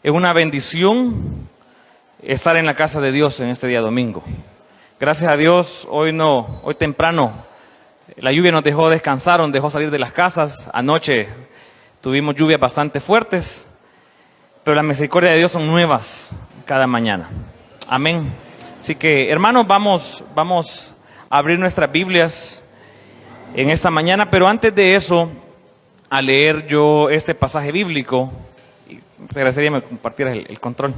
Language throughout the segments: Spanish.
Es una bendición estar en la casa de Dios en este día domingo. Gracias a Dios, hoy temprano, la lluvia nos dejó descansar, nos dejó salir de las casas. Anoche tuvimos lluvias bastante fuertes, pero las misericordias de Dios son nuevas cada mañana. Amén. Así que, hermanos, vamos a abrir nuestras Biblias en esta mañana, pero antes de eso, a leer yo este pasaje bíblico, y te agradecería que me compartieras el control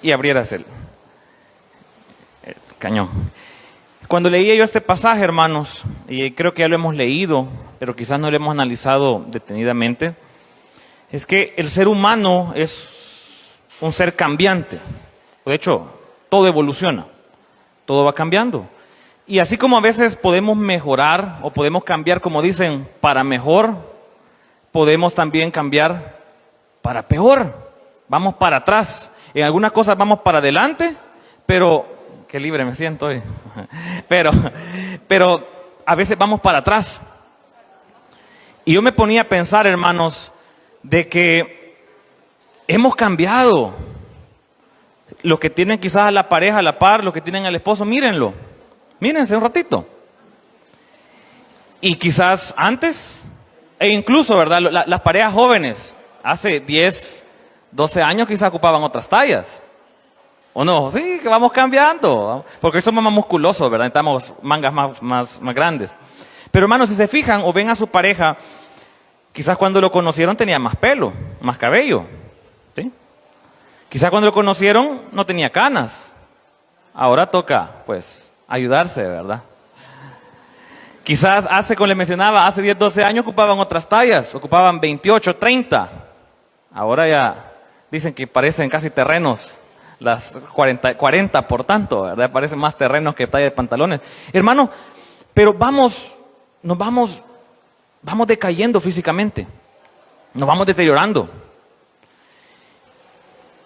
y abrieras el cañón. Cuando leía yo este pasaje, hermanos, y creo que ya lo hemos leído, pero quizás no lo hemos analizado detenidamente, es que el ser humano es un ser cambiante. De hecho, todo evoluciona, todo va cambiando. Y así como a veces podemos mejorar o podemos cambiar, como dicen, para mejor, podemos también cambiar para peor. Vamos para atrás. En algunas cosas vamos para adelante, pero qué libre me siento hoy. Pero a veces vamos para atrás. Y yo me ponía a pensar, hermanos, de que hemos cambiado. Los que tienen quizás a la pareja a la par, los que tienen al esposo, mírenlo. Mírense un ratito. Y quizás antes, e incluso, ¿verdad? Las parejas jóvenes, hace 10, 12 años quizás ocupaban otras tallas. ¿O no? Sí, que vamos cambiando. Porque hoy somos más musculosos, ¿verdad? Necesitamos mangas más grandes. Pero hermanos, si se fijan o ven a su pareja, quizás cuando lo conocieron tenía más pelo, más cabello. ¿Sí? Quizás cuando lo conocieron no tenía canas. Ahora toca, pues, ayudarse, ¿verdad? Quizás como les mencionaba, hace 10, 12 años ocupaban otras tallas, ocupaban 28, 30. Ahora ya dicen que parecen casi terrenos, las 40 por tanto, ¿verdad? Parecen más terrenos que talla de pantalones. Hermano, pero vamos decayendo físicamente, nos vamos deteriorando.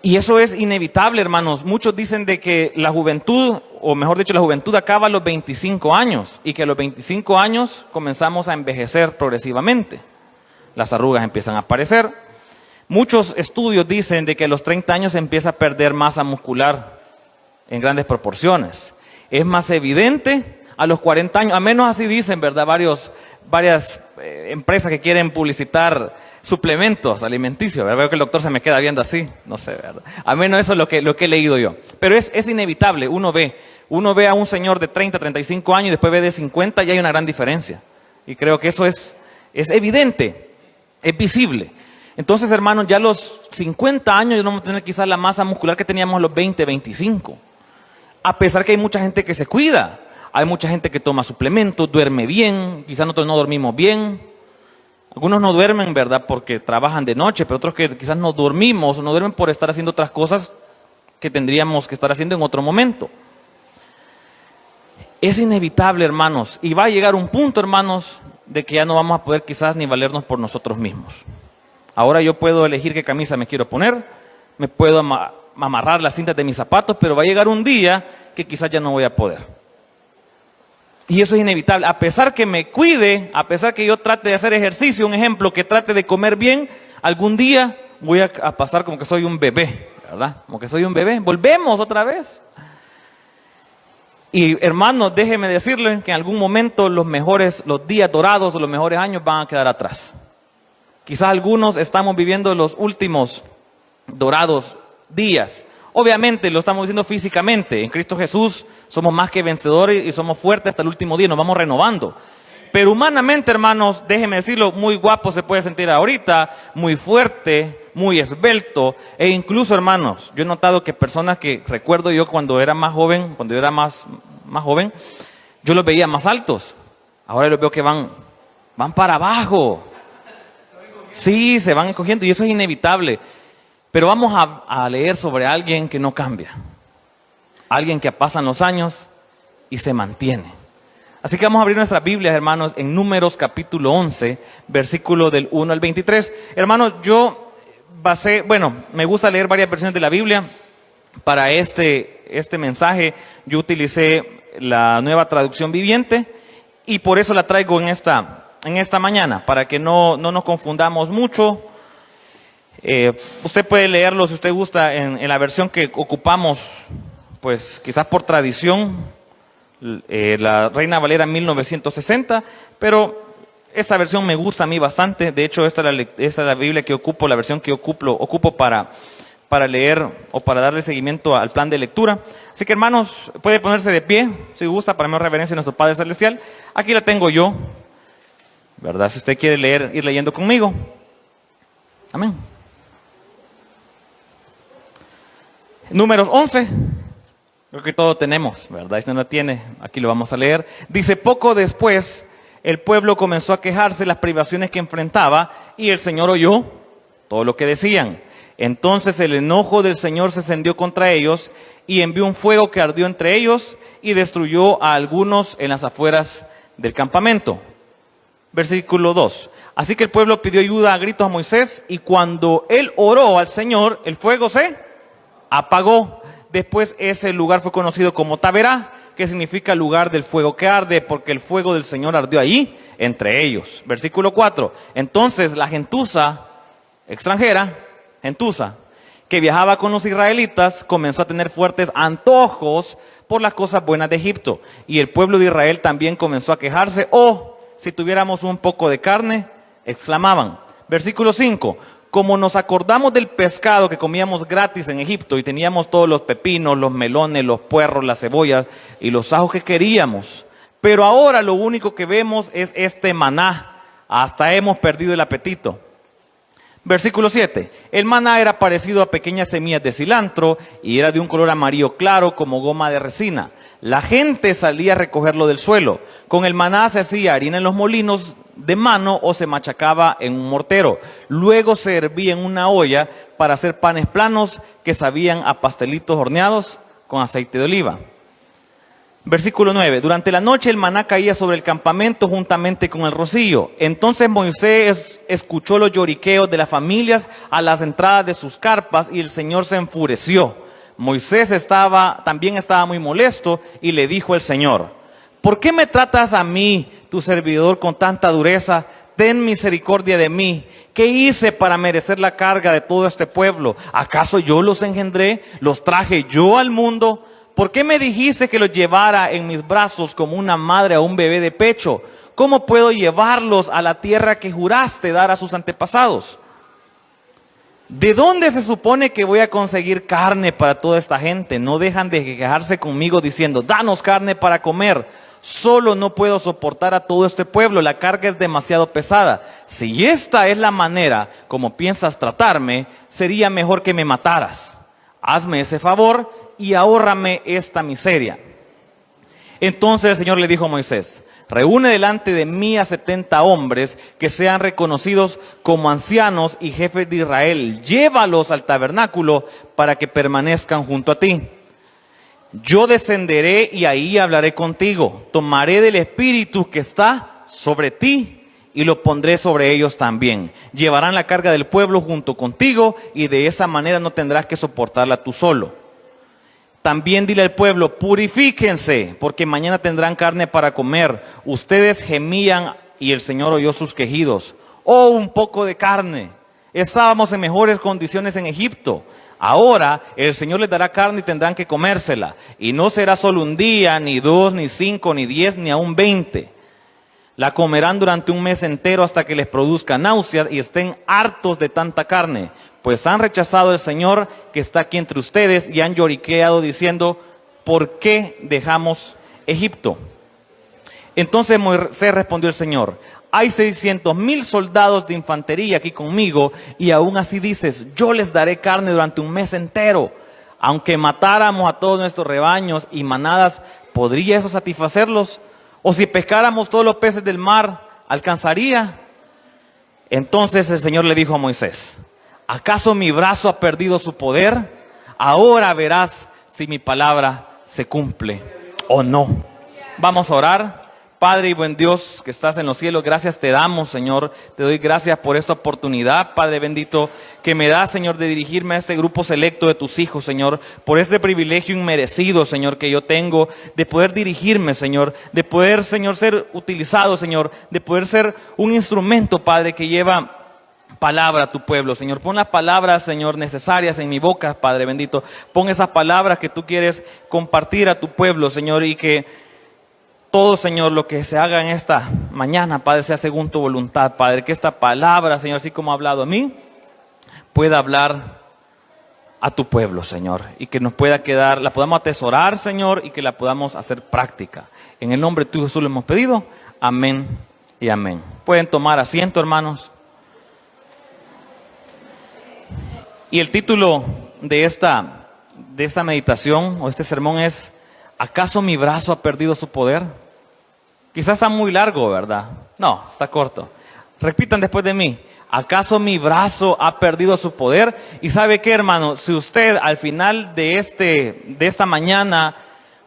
Y eso es inevitable, hermanos. Muchos dicen de que la juventud, o mejor dicho, la juventud acaba a los 25 años y que a los 25 años comenzamos a envejecer progresivamente. Las arrugas empiezan a aparecer. Muchos estudios dicen de que a los 30 años se empieza a perder masa muscular en grandes proporciones. Es más evidente a los 40 años, a menos así dicen, ¿verdad? Varias empresas que quieren publicitar suplementos alimenticios, ¿verdad? Veo que el doctor se me queda viendo así, no sé, ¿verdad? A menos eso es lo que he leído yo. Pero es inevitable, uno ve a un señor de 30, 35 años y después ve de 50 y hay una gran diferencia. Y creo que eso es evidente, es visible. Entonces, hermanos, ya a los 50 años ya no vamos a tener quizás la masa muscular que teníamos a los 20, 25. A pesar que hay mucha gente que se cuida, hay mucha gente que toma suplementos, duerme bien, quizás nosotros no dormimos bien. Algunos no duermen, ¿verdad? Porque trabajan de noche, pero otros que quizás no dormimos, o no duermen por estar haciendo otras cosas que tendríamos que estar haciendo en otro momento. Es inevitable, hermanos, y va a llegar un punto, hermanos, de que ya no vamos a poder quizás ni valernos por nosotros mismos. Ahora yo puedo elegir qué camisa me quiero poner, me puedo amarrar las cintas de mis zapatos, pero va a llegar un día que quizás ya no voy a poder. Y eso es inevitable. A pesar que me cuide, a pesar que yo trate de hacer ejercicio, un ejemplo, que trate de comer bien, algún día voy a pasar como que soy un bebé, ¿verdad? Como que soy un bebé. Volvemos otra vez. Y hermanos, déjenme decirles que en algún momento los días dorados o los mejores años van a quedar atrás. Quizás algunos estamos viviendo los últimos dorados días. Obviamente lo estamos diciendo físicamente. En Cristo Jesús somos más que vencedores y somos fuertes hasta el último día. Nos vamos renovando. Pero humanamente, hermanos, déjenme decirlo, muy guapo se puede sentir ahorita, muy fuerte, muy esbelto. E incluso, hermanos, yo he notado que personas que recuerdo yo cuando era más joven, yo los veía más altos. Ahora los veo que van para abajo. Sí, se van encogiendo y eso es inevitable. Pero vamos a leer sobre alguien que no cambia. Alguien que pasan los años y se mantiene. Así que vamos a abrir nuestras Biblias, hermanos, en Números capítulo 11, versículo del 1 al 23. Hermanos, me gusta leer varias versiones de la Biblia. Para este mensaje yo utilicé la Nueva Traducción Viviente y por eso la traigo en esta mañana, para que no nos confundamos mucho. Usted puede leerlo si usted gusta en la versión que ocupamos, pues quizás por tradición, la Reina Valera 1960, pero esta versión me gusta a mí bastante. De hecho, esta es la Biblia que ocupo, la versión que ocupo para leer o para darle seguimiento al plan de lectura. Así que, hermanos, puede ponerse de pie, si gusta, para mejor reverencia a nuestro Padre Celestial. Aquí la tengo yo, ¿verdad? Si usted quiere leer, ir leyendo conmigo. Amén. Números 11. Creo que todo tenemos, ¿verdad? Si no lo tiene, aquí lo vamos a leer. Dice: poco después, el pueblo comenzó a quejarse de las privaciones que enfrentaba, y el Señor oyó todo lo que decían. Entonces el enojo del Señor se encendió contra ellos, y envió un fuego que ardió entre ellos, y destruyó a algunos en las afueras del campamento. Versículo 2. Así que el pueblo pidió ayuda a gritos a Moisés, y cuando él oró al Señor, el fuego se apagó. Después ese lugar fue conocido como Taberá, que significa lugar del fuego que arde, porque el fuego del Señor ardió allí entre ellos. Versículo 4. Entonces la gentuza extranjera, que viajaba con los israelitas, comenzó a tener fuertes antojos por las cosas buenas de Egipto. Y el pueblo de Israel también comenzó a quejarse. Oh, si tuviéramos un poco de carne, exclamaban. Versículo 5. Como nos acordamos del pescado que comíamos gratis en Egipto, y teníamos todos los pepinos, los melones, los puerros, las cebollas y los ajos que queríamos, pero ahora lo único que vemos es este maná, hasta hemos perdido el apetito. Versículo 7. El maná era parecido a pequeñas semillas de cilantro, y era de un color amarillo claro como goma de resina. La gente salía a recogerlo del suelo. Con el maná se hacía harina en los molinos de mano, o se machacaba en un mortero. Luego se hervía en una olla para hacer panes planos que sabían a pastelitos horneados con aceite de oliva. Versículo 9. Durante la noche el maná caía sobre el campamento juntamente con el rocío. Entonces Moisés escuchó los lloriqueos de las familias a las entradas de sus carpas, y el Señor se enfureció. Moisés también estaba muy molesto, y le dijo al Señor: ¿por qué me tratas a mí, tu servidor, con tanta dureza? Ten misericordia de mí. ¿Qué hice para merecer la carga de todo este pueblo? ¿Acaso yo los engendré? ¿Los traje yo al mundo? ¿Por qué me dijiste que los llevara en mis brazos como una madre a un bebé de pecho? ¿Cómo puedo llevarlos a la tierra que juraste dar a sus antepasados? ¿De dónde se supone que voy a conseguir carne para toda esta gente? No dejan de quejarse conmigo diciendo: danos carne para comer. Solo no puedo soportar a todo este pueblo, la carga es demasiado pesada. Si esta es la manera como piensas tratarme, sería mejor que me mataras. Hazme ese favor y ahórrame esta miseria. Entonces el Señor le dijo a Moisés: reúne delante de mí a 70 hombres que sean reconocidos como ancianos y jefes de Israel. Llévalos al tabernáculo para que permanezcan junto a ti. Yo descenderé y ahí hablaré contigo. Tomaré del espíritu que está sobre ti y lo pondré sobre ellos también. Llevarán la carga del pueblo junto contigo, y de esa manera no tendrás que soportarla tú solo. También dile al pueblo: purifíquense, porque mañana tendrán carne para comer. Ustedes gemían y el Señor oyó sus quejidos. Oh, un poco de carne. Estábamos en mejores condiciones en Egipto. Ahora el Señor les dará carne y tendrán que comérsela. Y no será solo un día, ni 2, ni 5, ni 10, ni aún 20. La comerán durante un mes entero hasta que les produzca náuseas y estén hartos de tanta carne. Pues han rechazado al Señor que está aquí entre ustedes, y han lloriqueado diciendo: ¿por qué dejamos Egipto? Entonces Moisés respondió al Señor: hay 600,000 soldados de infantería aquí conmigo, y aún así dices: yo les daré carne durante un mes entero. Aunque matáramos a todos nuestros rebaños y manadas, ¿podría eso satisfacerlos? O si pescáramos todos los peces del mar, ¿alcanzaría? Entonces el Señor le dijo a Moisés: ¿acaso mi brazo ha perdido su poder? Ahora verás si mi palabra se cumple o no. Vamos a orar. Padre y buen Dios que estás en los cielos, gracias te damos, Señor. Te doy gracias por esta oportunidad, Padre bendito, que me das, Señor, de dirigirme a este grupo selecto de tus hijos, Señor. Por este privilegio inmerecido, Señor, que yo tengo de poder dirigirme, Señor. De poder, Señor, ser utilizado, Señor. De poder ser un instrumento, Padre, que lleva palabra a tu pueblo, Señor. Pon las palabras, Señor, necesarias en mi boca, Padre bendito. Pon esas palabras que tú quieres compartir a tu pueblo, Señor, y que todo, Señor, lo que se haga en esta mañana, Padre, sea según tu voluntad, Padre. Que esta palabra, Señor, así como ha hablado a mí, pueda hablar a tu pueblo, Señor, y que nos pueda quedar, la podamos atesorar, Señor, y que la podamos hacer práctica. En el nombre de tu Jesús lo hemos pedido. Amén y amén. Pueden tomar asiento, hermanos. Y el título de esta meditación o este sermón es: ¿acaso mi brazo ha perdido su poder? Quizás está muy largo, ¿verdad? No, está corto. Repitan después de mí: ¿acaso mi brazo ha perdido su poder? Y ¿sabe qué, hermano? Si usted al final de esta mañana,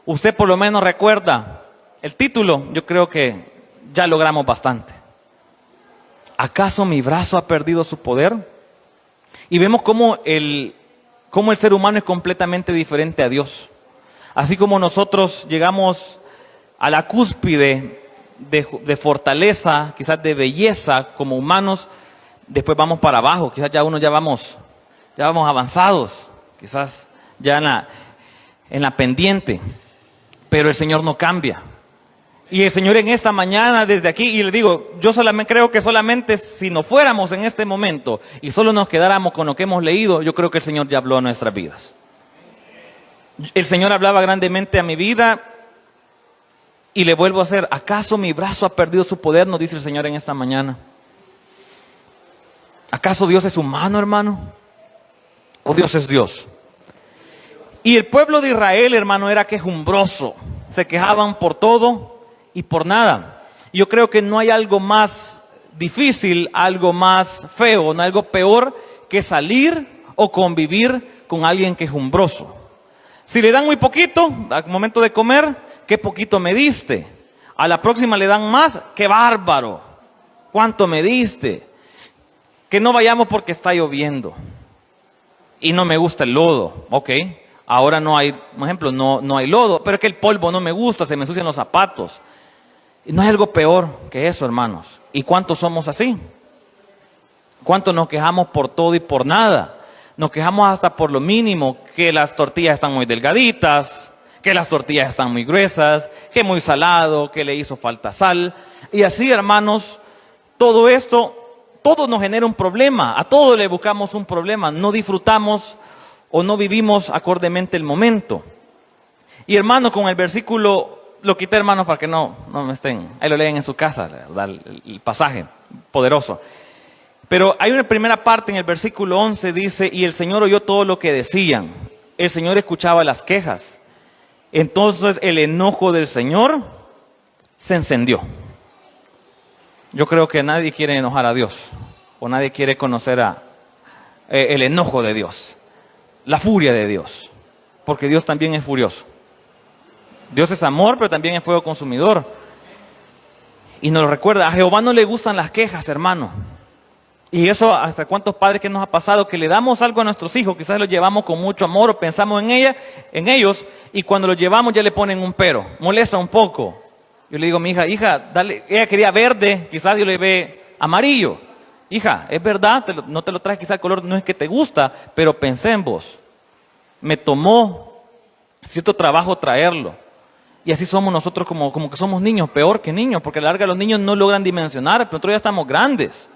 usted por lo menos recuerda el título, yo creo que ya logramos bastante. ¿Acaso mi brazo ha perdido su poder? Y vemos cómo el ser humano es completamente diferente a Dios. Así como nosotros llegamos a la cúspide de fortaleza, quizás de belleza como humanos, después vamos para abajo, quizás ya vamos avanzados, quizás ya en la pendiente, pero el Señor no cambia. Y el Señor en esta mañana desde aquí, y le digo, yo creo que solamente si nos fuéramos en este momento y solo nos quedáramos con lo que hemos leído, yo creo que el Señor ya habló a nuestras vidas. El Señor hablaba grandemente a mi vida y le vuelvo a hacer: ¿acaso mi brazo ha perdido su poder? Nos dice el Señor en esta mañana. ¿Acaso Dios es humano, hermano? ¿O Dios es Dios? Y el pueblo de Israel, hermano, era quejumbroso. Se quejaban por todo y por nada. Yo creo que no hay algo más difícil, algo más feo, no algo peor que salir o convivir con alguien quejumbroso. Si le dan muy poquito, al momento de comer, ¿qué poquito me diste? A la próxima le dan más, ¡qué bárbaro! ¿Cuánto me diste? Que no vayamos porque está lloviendo y no me gusta el lodo. Ok, ahora no hay, por ejemplo, no hay lodo, pero es que el polvo no me gusta, se me ensucian los zapatos. Y no hay algo peor que eso, hermanos. ¿Y cuántos somos así? ¿Cuántos nos quejamos por todo y por nada? Nos quejamos hasta por lo mínimo, que las tortillas están muy delgaditas, que las tortillas están muy gruesas, que muy salado, que le hizo falta sal. Y así, hermanos, todo esto, todo nos genera un problema. A todo le buscamos un problema. No disfrutamos o no vivimos acordemente el momento. Y hermano, con el versículo, lo quité, hermanos, para que no me estén, ahí lo leen en su casa, ¿verdad? El pasaje poderoso. Pero hay una primera parte en el versículo 11, dice: y el Señor oyó todo lo que decían. El Señor escuchaba las quejas. Entonces el enojo del Señor se encendió. Yo creo que nadie quiere enojar a Dios, o nadie quiere conocer el enojo de Dios, la furia de Dios, porque Dios también es furioso. Dios es amor, pero también es fuego consumidor. Y nos lo recuerda. A Jehová no le gustan las quejas, hermano. Y eso, hasta cuántos padres que nos ha pasado, que le damos algo a nuestros hijos, quizás los llevamos con mucho amor o pensamos en ellos, y cuando los llevamos ya le ponen un pero, molesta un poco. Yo le digo a mi hija, dale, ella quería verde, quizás yo le ve amarillo. Hija, es verdad, no te lo traes, quizás el color no es que te gusta, pero pensé en vos. Me tomó cierto trabajo traerlo. Y así somos nosotros como que somos niños, peor que niños, porque a la larga los niños no logran dimensionar, pero nosotros ya estamos grandes.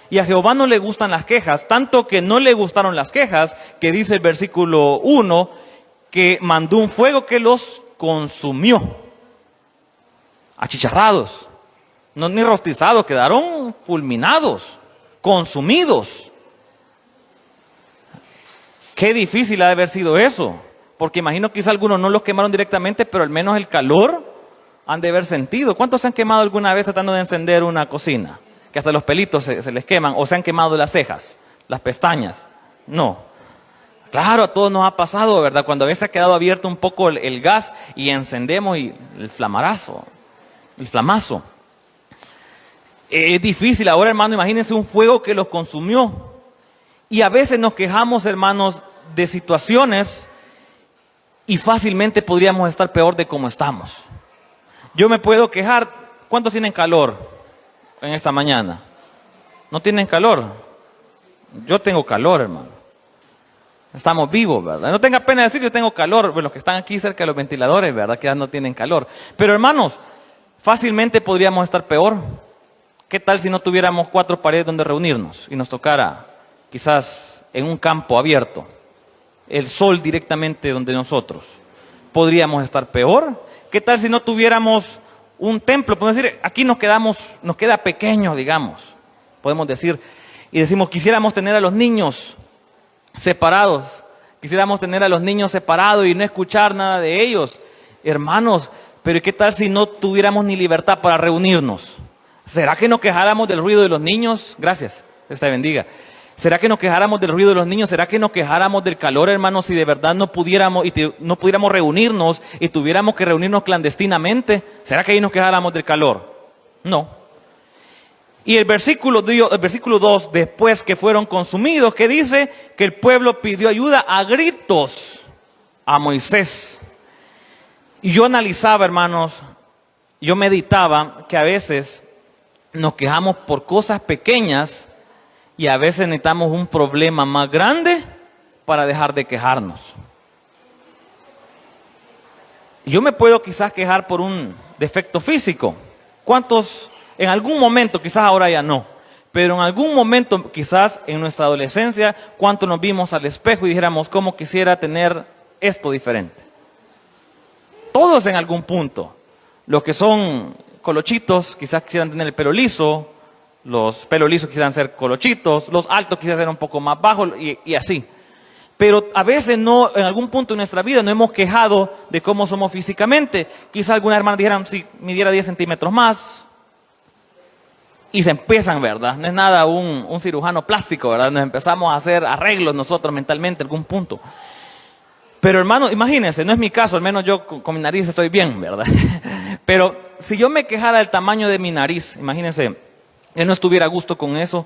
Y a Jehová no le gustan las quejas, tanto que no le gustaron las quejas, que dice el versículo 1, que mandó un fuego que los consumió. Achicharrados, no ni rostizados, quedaron fulminados, consumidos. Qué difícil ha de haber sido eso, porque imagino que quizá algunos no los quemaron directamente, pero al menos el calor han de haber sentido. ¿Cuántos se han quemado alguna vez tratando de encender una cocina? Que hasta los pelitos se les queman, o se han quemado las cejas, las pestañas. No. Claro, a todos nos ha pasado, ¿verdad? Cuando a veces ha quedado abierto un poco el gas y encendemos y el flamazo. Es difícil ahora, hermano, imagínense un fuego que los consumió. Y a veces nos quejamos, hermanos, de situaciones y fácilmente podríamos estar peor de como estamos. Yo me puedo quejar. ¿Cuántos tienen calor en esta mañana? ¿No tienen calor? Yo tengo calor, hermano. Estamos vivos, ¿verdad? No tenga pena decir, yo tengo calor. Bueno, los que están aquí cerca de los ventiladores, ¿verdad? Que ya no tienen calor. Pero hermanos, fácilmente podríamos estar peor. ¿Qué tal si no tuviéramos 4 paredes donde reunirnos y nos tocara quizás en un campo abierto, el sol directamente donde nosotros? ¿Podríamos estar peor? ¿Qué tal si no tuviéramos un templo? Podemos decir, aquí nos queda pequeño, digamos. Podemos decir, y decimos, quisiéramos tener a los niños separados. Quisiéramos tener a los niños separados y no escuchar nada de ellos. Hermanos, pero ¿qué tal si no tuviéramos ni libertad para reunirnos? ¿Será que nos quejáramos del ruido de los niños? Gracias, Dios te bendiga. ¿Será que nos quejáramos del ruido de los niños? ¿Será que nos quejáramos del calor, hermanos, si de verdad no pudiéramos reunirnos y tuviéramos que reunirnos clandestinamente? ¿Será que ahí nos quejáramos del calor? No. Y el versículo 2, después que fueron consumidos, que dice que el pueblo pidió ayuda a gritos a Moisés. Y yo analizaba, hermanos, yo meditaba que a veces nos quejamos por cosas pequeñas y a veces necesitamos un problema más grande para dejar de quejarnos. Yo me puedo quizás quejar por un defecto físico. ¿Cuántos en algún momento, quizás ahora ya no, pero en algún momento, quizás en nuestra adolescencia, cuántos nos vimos al espejo y dijéramos, ¿cómo quisiera tener esto diferente? Todos en algún punto. Los que son colochitos quizás quisieran tener el pelo liso, los pelos lisos quisieran ser colochitos, los altos quisieran ser un poco más bajos y así. Pero a veces no, en algún punto de nuestra vida no hemos quejado de cómo somos físicamente. Quizás algunas hermanas dijeran, si midiera 10 centímetros más. Y se empiezan, ¿verdad? No es nada un cirujano plástico, ¿verdad? Nos empezamos a hacer arreglos nosotros mentalmente en algún punto. Pero hermano, imagínense, no es mi caso, al menos yo con mi nariz estoy bien, ¿verdad? Pero si yo me quejara del tamaño de mi nariz, imagínense, yo no estuviera a gusto con eso,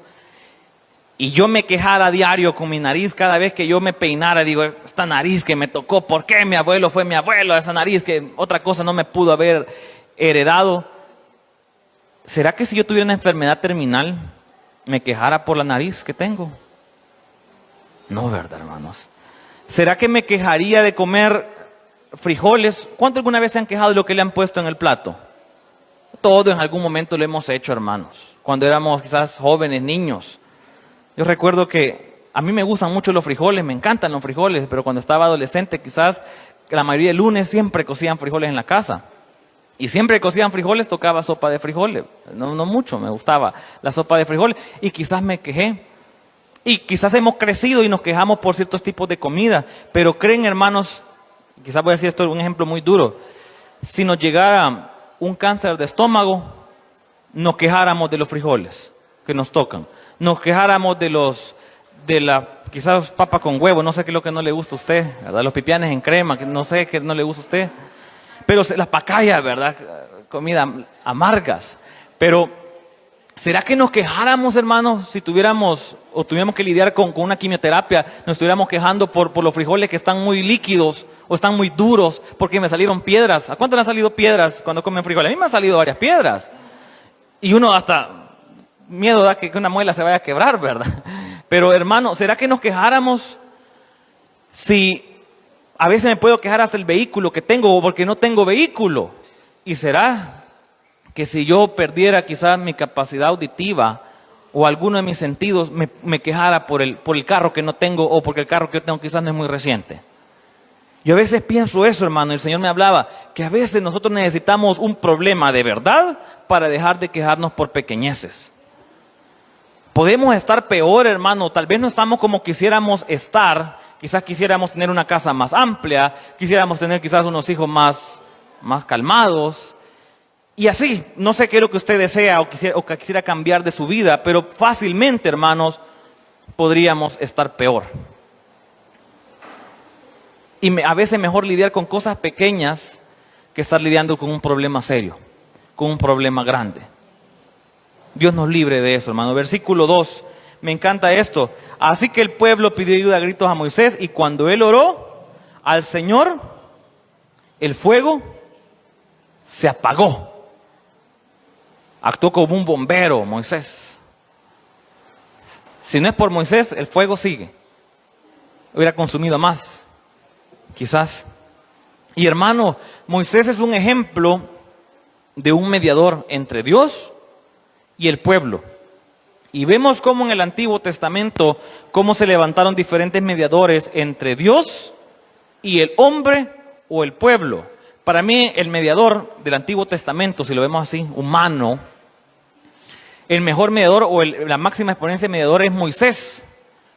y yo me quejara a diario con mi nariz, cada vez que yo me peinara, digo, esta nariz que me tocó, ¿por qué mi abuelo fue mi abuelo? Esa nariz que otra cosa no me pudo haber heredado. ¿Será que si yo tuviera una enfermedad terminal, me quejara por la nariz que tengo? No, ¿verdad, hermanos? ¿Será que me quejaría de comer frijoles? ¿Cuánto alguna vez se han quejado de lo que le han puesto en el plato? Todo en algún momento lo hemos hecho, hermanos. Cuando éramos quizás jóvenes, niños. Yo recuerdo que a mí me gustan mucho los frijoles, me encantan los frijoles, pero cuando estaba adolescente quizás la mayoría de lunes siempre cocían frijoles en la casa. Y siempre que cocían frijoles tocaba sopa de frijoles. No mucho, me gustaba la sopa de frijoles. Y quizás me quejé. Y quizás hemos crecido y nos quejamos por ciertos tipos de comida. Pero creen, hermanos, quizás voy a decir esto un ejemplo muy duro. Si nos llegara un cáncer de estómago, nos quejáramos de los frijoles que nos tocan. Nos quejáramos de la quizás papa con huevo, no sé qué es lo que no le gusta a usted, ¿verdad? Los pipianes en crema, que no sé qué no le gusta a usted. Pero las pacayas, ¿verdad? Comida amargas. Pero, ¿será que nos quejáramos, hermanos, si tuviéramos que lidiar con una quimioterapia, nos estuviéramos quejando por los frijoles que están muy líquidos o están muy duros porque me salieron piedras? ¿A cuánto le han salido piedras cuando comen frijoles? A mí me han salido varias piedras. Y uno hasta miedo da que una muela se vaya a quebrar, ¿verdad? Pero, hermano, ¿será que nos quejáramos si a veces me puedo quejar hasta el vehículo que tengo o porque no tengo vehículo? ¿Y será que si yo perdiera quizás mi capacidad auditiva o alguno de mis sentidos, me quejara por el carro que no tengo o porque el carro que yo tengo quizás no es muy reciente? Yo a veces pienso eso, hermano, y el Señor me hablaba, que a veces nosotros necesitamos un problema de verdad para dejar de quejarnos por pequeñeces. Podemos estar peor, hermano, tal vez no estamos como quisiéramos estar. Quizás quisiéramos tener una casa más amplia, quisiéramos tener quizás unos hijos más calmados. Y así, no sé qué es lo que usted desea o quisiera cambiar de su vida, pero fácilmente, hermanos, podríamos estar peor. Y a veces mejor lidiar con cosas pequeñas que estar lidiando con un problema serio, con un problema grande. Dios nos libre de eso, hermano. Versículo 2. Me encanta esto. Así que el pueblo pidió ayuda a gritos a Moisés y cuando él oró al Señor, el fuego se apagó. Actuó como un bombero, Moisés. Si no es por Moisés, el fuego sigue. Hubiera consumido más, quizás. Y hermano, Moisés es un ejemplo de un mediador entre Dios y el pueblo. Y vemos cómo en el Antiguo Testamento, cómo se levantaron diferentes mediadores entre Dios y el hombre o el pueblo. Para mí, el mediador del Antiguo Testamento, si lo vemos así, humano, el mejor mediador o la máxima exponencia de mediador es Moisés.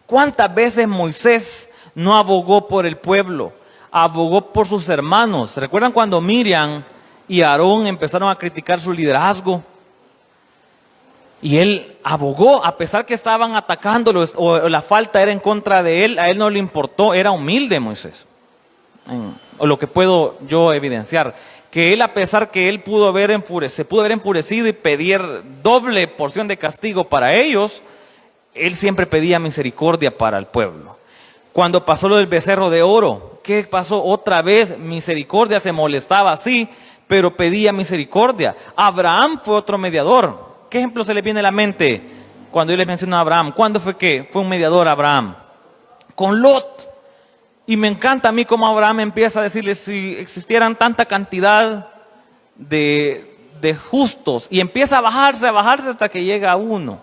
¿Cuántas veces Moisés no abogó por el pueblo? Abogó por sus hermanos. ¿Recuerdan cuando Miriam y Aarón empezaron a criticar su liderazgo? Y él abogó, a pesar que estaban atacándolos o la falta era en contra de él, a él no le importó, era humilde Moisés. O lo que puedo yo evidenciar, que él, a pesar que él se pudo haber enfurecido y pedir doble porción de castigo para ellos, él siempre pedía misericordia para el pueblo. Cuando pasó lo del becerro de oro, ¿qué pasó? Otra vez misericordia, se molestaba, sí, pero pedía misericordia. Abraham fue otro mediador. ¿Qué ejemplo se le viene a la mente cuando yo les menciono a Abraham? ¿Cuándo fue que fue un mediador Abraham? Con Lot. Y me encanta a mí cómo Abraham empieza a decirle, si existieran tanta cantidad de justos, y empieza a bajarse hasta que llega a uno.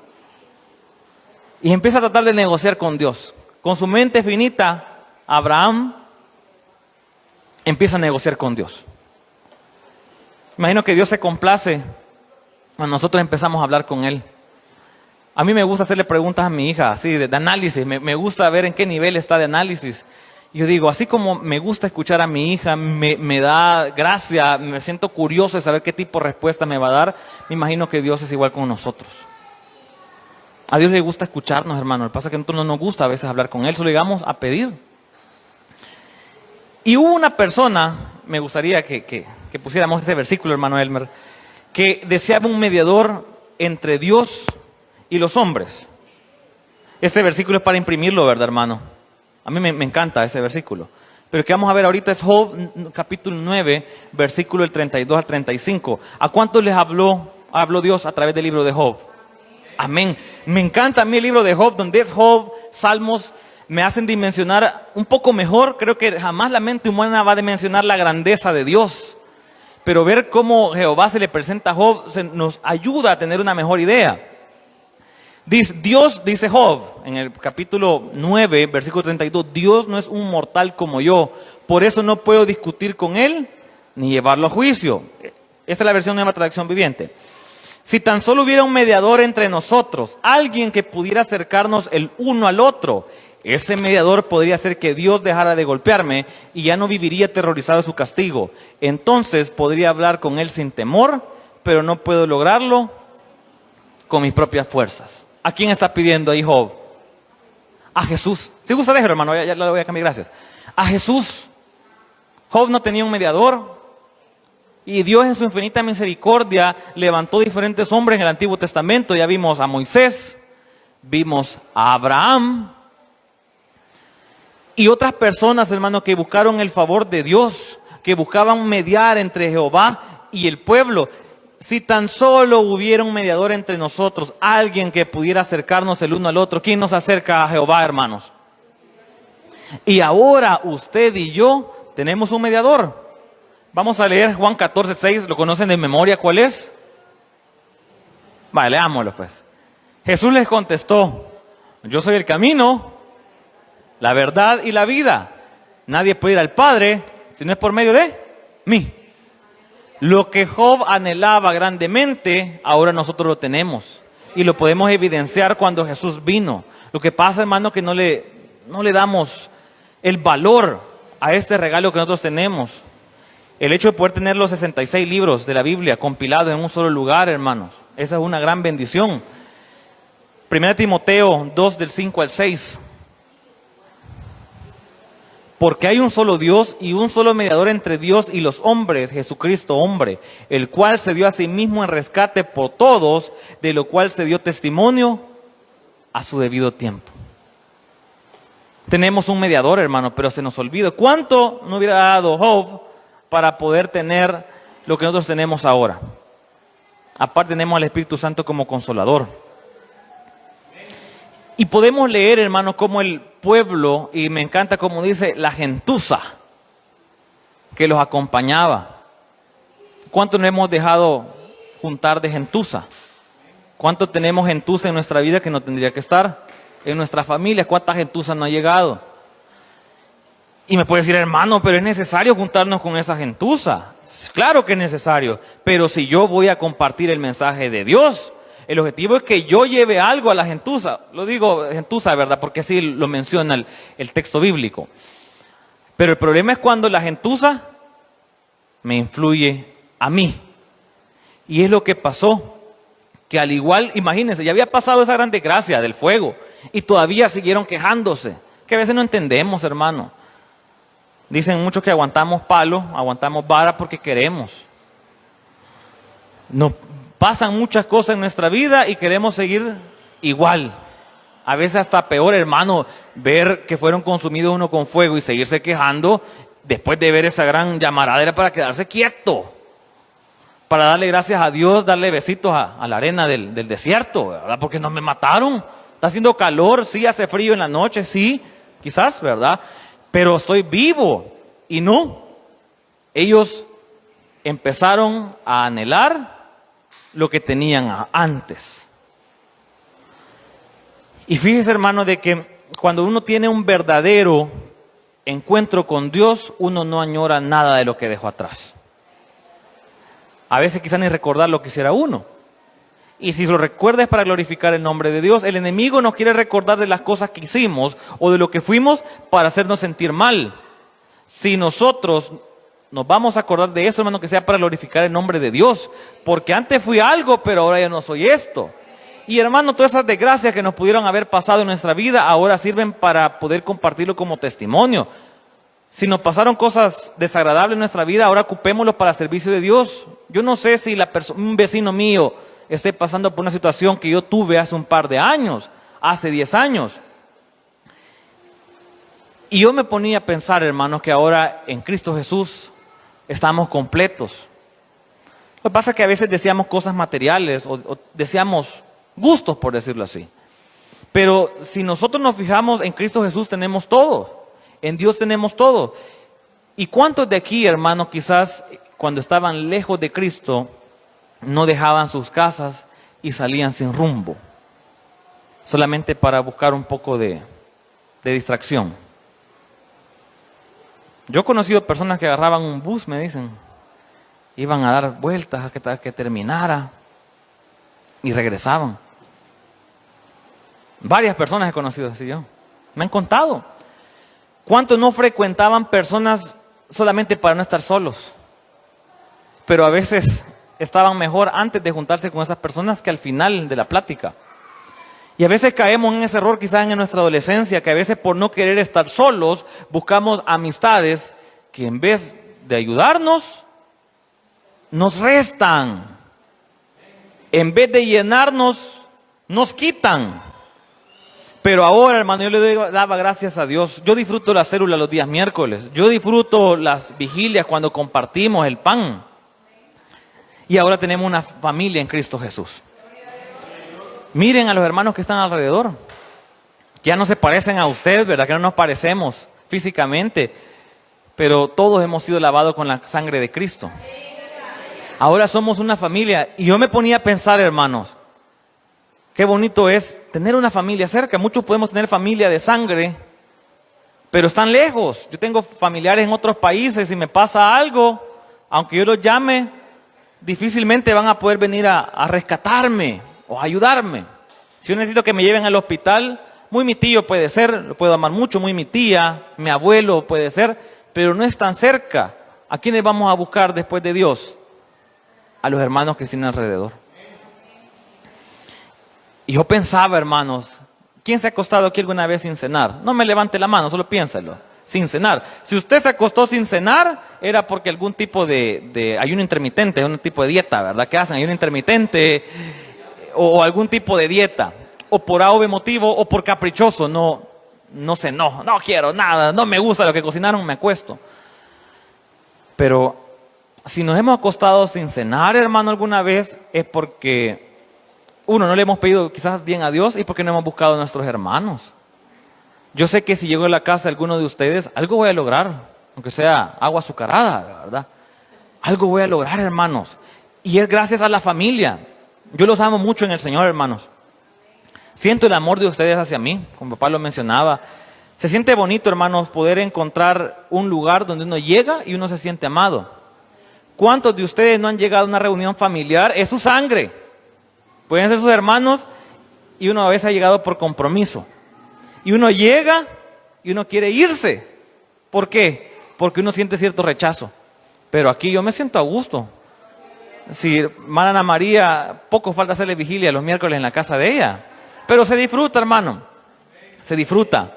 Y empieza a tratar de negociar con Dios. Con su mente finita, Abraham empieza a negociar con Dios. Imagino que Dios se complace cuando nosotros empezamos a hablar con Él. A mí me gusta hacerle preguntas a mi hija, así de análisis. Me gusta ver en qué nivel está de análisis. Yo digo, así como me gusta escuchar a mi hija, me da gracia, me siento curioso de saber qué tipo de respuesta me va a dar. Me imagino que Dios es igual con nosotros. A Dios le gusta escucharnos, hermano. Lo que pasa es que a nosotros no nos gusta a veces hablar con Él, solo llegamos a pedir. Y hubo una persona, me gustaría que pusiéramos ese versículo, hermano Elmer, que deseaba un mediador entre Dios y los hombres. Este versículo es para imprimirlo, ¿verdad, hermano? A mí me encanta ese versículo. Pero el que vamos a ver ahorita es Job, capítulo 9, versículo del 32 al 35. ¿A cuántos les habló Dios a través del libro de Job? Amén. Me encanta a mí el libro de Job, donde es Job, Salmos, me hacen dimensionar un poco mejor. Creo que jamás la mente humana va a dimensionar la grandeza de Dios. Pero ver cómo Jehová se le presenta a Job nos ayuda a tener una mejor idea. Dios, dice Job, en el capítulo 9, versículo 32, Dios no es un mortal como yo, por eso no puedo discutir con Él, ni llevarlo a juicio. Esta es la versión Nueva Traducción Viviente. Si tan solo hubiera un mediador entre nosotros, alguien que pudiera acercarnos el uno al otro, ese mediador podría hacer que Dios dejara de golpearme y ya no viviría aterrorizado de su castigo. Entonces podría hablar con Él sin temor, pero no puedo lograrlo con mis propias fuerzas. ¿A quién está pidiendo ahí Job? A Jesús. Si gusta déjelo, hermano, ya lo voy a cambiar, gracias. A Jesús. Job no tenía un mediador. Y Dios en su infinita misericordia levantó diferentes hombres en el Antiguo Testamento. Ya vimos a Moisés, vimos a Abraham y otras personas, hermano, que buscaron el favor de Dios, que buscaban mediar entre Jehová y el pueblo. Si tan solo hubiera un mediador entre nosotros, alguien que pudiera acercarnos el uno al otro. ¿Quién nos acerca a Jehová, hermanos? Y ahora usted y yo tenemos un mediador. Vamos a leer Juan 14:6, ¿lo conocen de memoria? ¿Cuál es? Vale, leámoslo pues. Jesús les contestó, yo soy el camino, la verdad y la vida. Nadie puede ir al Padre si no es por medio de mí. Lo que Job anhelaba grandemente, ahora nosotros lo tenemos. Y lo podemos evidenciar cuando Jesús vino. Lo que pasa, hermano, que no le damos el valor a este regalo que nosotros tenemos. El hecho de poder tener los 66 libros de la Biblia compilados en un solo lugar, hermanos, esa es una gran bendición. 1 Timoteo 2, del 5 al 6. Porque hay un solo Dios y un solo mediador entre Dios y los hombres, Jesucristo hombre, el cual se dio a sí mismo en rescate por todos, de lo cual se dio testimonio a su debido tiempo. Tenemos un mediador, hermano, pero se nos olvida. ¿Cuánto no hubiera dado Job para poder tener lo que nosotros tenemos ahora? Aparte tenemos al Espíritu Santo como consolador. Y podemos leer, hermanos, como el pueblo, y me encanta como dice, la gentuza que los acompañaba. ¿Cuánto nos hemos dejado juntar de gentuza? ¿Cuánto tenemos gentuza en nuestra vida que no tendría que estar? En nuestra familia, ¿cuánta gentuza no ha llegado? Y me puede decir, hermano, pero es necesario juntarnos con esa gentuza. Claro que es necesario, pero si yo voy a compartir el mensaje de Dios, el objetivo es que yo lleve algo a la gentuza. Lo digo gentuza, ¿verdad? Porque así lo menciona el texto bíblico. Pero el problema es cuando la gentuza me influye a mí. Y es lo que pasó, que al igual, imagínense, ya había pasado esa gran desgracia del fuego y todavía siguieron quejándose, que a veces no entendemos, hermano. Dicen muchos que aguantamos palo, aguantamos vara porque queremos. Nos pasan muchas cosas en nuestra vida y queremos seguir igual. A veces hasta peor, hermano, ver que fueron consumidos uno con fuego y seguirse quejando después de ver esa gran llamarada para quedarse quieto. Para darle gracias a Dios, darle besitos a la arena del desierto, ¿verdad? Porque no me mataron. Está haciendo calor, sí, hace frío en la noche, sí, quizás, ¿verdad? Pero estoy vivo. Y no, ellos empezaron a anhelar lo que tenían antes. Y fíjese, hermano, de que cuando uno tiene un verdadero encuentro con Dios, uno no añora nada de lo que dejó atrás. A veces quizás ni recordar lo que hiciera uno. Y si lo recuerda es para glorificar el nombre de Dios. El enemigo no quiere recordar de las cosas que hicimos o de lo que fuimos para hacernos sentir mal. Si nosotros nos vamos a acordar de eso, hermano, que sea para glorificar el nombre de Dios. Porque antes fui algo, pero ahora ya no soy esto. Y hermano, todas esas desgracias que nos pudieron haber pasado en nuestra vida, ahora sirven para poder compartirlo como testimonio. Si nos pasaron cosas desagradables en nuestra vida, ahora ocupémoslo para el servicio de Dios. Yo no sé si un vecino mío esté pasando por una situación que yo tuve hace un par de años, hace 10 años. Y yo me ponía a pensar, hermanos, que ahora en Cristo Jesús estamos completos. Lo que pasa es que a veces deseamos cosas materiales o deseamos gustos, por decirlo así. Pero si nosotros nos fijamos en Cristo Jesús, tenemos todo. En Dios tenemos todo. ¿Y cuántos de aquí, hermanos, quizás cuando estaban lejos de Cristo, no dejaban sus casas y salían sin rumbo? Solamente para buscar un poco de distracción. Yo he conocido personas que agarraban un bus, me dicen, iban a dar vueltas hasta que terminara y regresaban. Varias personas he conocido así yo. Me han contado. ¿Cuántos no frecuentaban personas solamente para no estar solos? Pero a veces estaban mejor antes de juntarse con esas personas que al final de la plática. Y a veces caemos en ese error quizás en nuestra adolescencia, que a veces por no querer estar solos, buscamos amistades que en vez de ayudarnos, nos restan. En vez de llenarnos, nos quitan. Pero ahora, hermano, yo le daba gracias a Dios. Yo disfruto la célula los días miércoles. Yo disfruto las vigilias cuando compartimos el pan. Y ahora tenemos una familia en Cristo Jesús. Miren a los hermanos que están alrededor. Ya no se parecen a ustedes, ¿verdad? Que no nos parecemos físicamente. Pero todos hemos sido lavados con la sangre de Cristo. Ahora somos una familia. Y yo me ponía a pensar, hermanos, qué bonito es tener una familia cerca. Muchos podemos tener familia de sangre, pero están lejos. Yo tengo familiares en otros países y me pasa algo, aunque yo los llame, difícilmente van a poder venir a rescatarme o a ayudarme. Si yo necesito que me lleven al hospital, muy mi tío puede ser, lo puedo amar mucho, muy mi tía, mi abuelo puede ser, pero no es tan cerca. ¿A quiénes vamos a buscar después de Dios? A los hermanos que están alrededor. Y yo pensaba, hermanos, ¿quién se ha acostado aquí alguna vez sin cenar? No me levante la mano, solo piénsalo. Sin cenar. Si usted se acostó sin cenar, era porque algún tipo de ayuno intermitente, un tipo de dieta, ¿verdad? ¿Qué hacen? Ayuno intermitente o algún tipo de dieta. O por algo motivo o por caprichoso. No cenó, no quiero nada, no me gusta lo que cocinaron, me acuesto. Pero si nos hemos acostado sin cenar, hermano, alguna vez, es porque uno, no le hemos pedido quizás bien a Dios y porque no hemos buscado a nuestros hermanos. Yo sé que si llego a la casa de alguno de ustedes, algo voy a lograr, aunque sea agua azucarada, ¿verdad? Algo voy a lograr, hermanos. Y es gracias a la familia. Yo los amo mucho en el Señor, hermanos. Siento el amor de ustedes hacia mí, como papá lo mencionaba. Se siente bonito, hermanos, poder encontrar un lugar donde uno llega y uno se siente amado. ¿Cuántos de ustedes no han llegado a una reunión familiar? Es su sangre. Pueden ser sus hermanos y uno a veces ha llegado por compromiso. Y uno llega y uno quiere irse. ¿Por qué? Porque uno siente cierto rechazo. Pero aquí yo me siento a gusto. Si hermana Ana María, poco falta hacerle vigilia los miércoles en la casa de ella. Pero se disfruta, hermano. Se disfruta.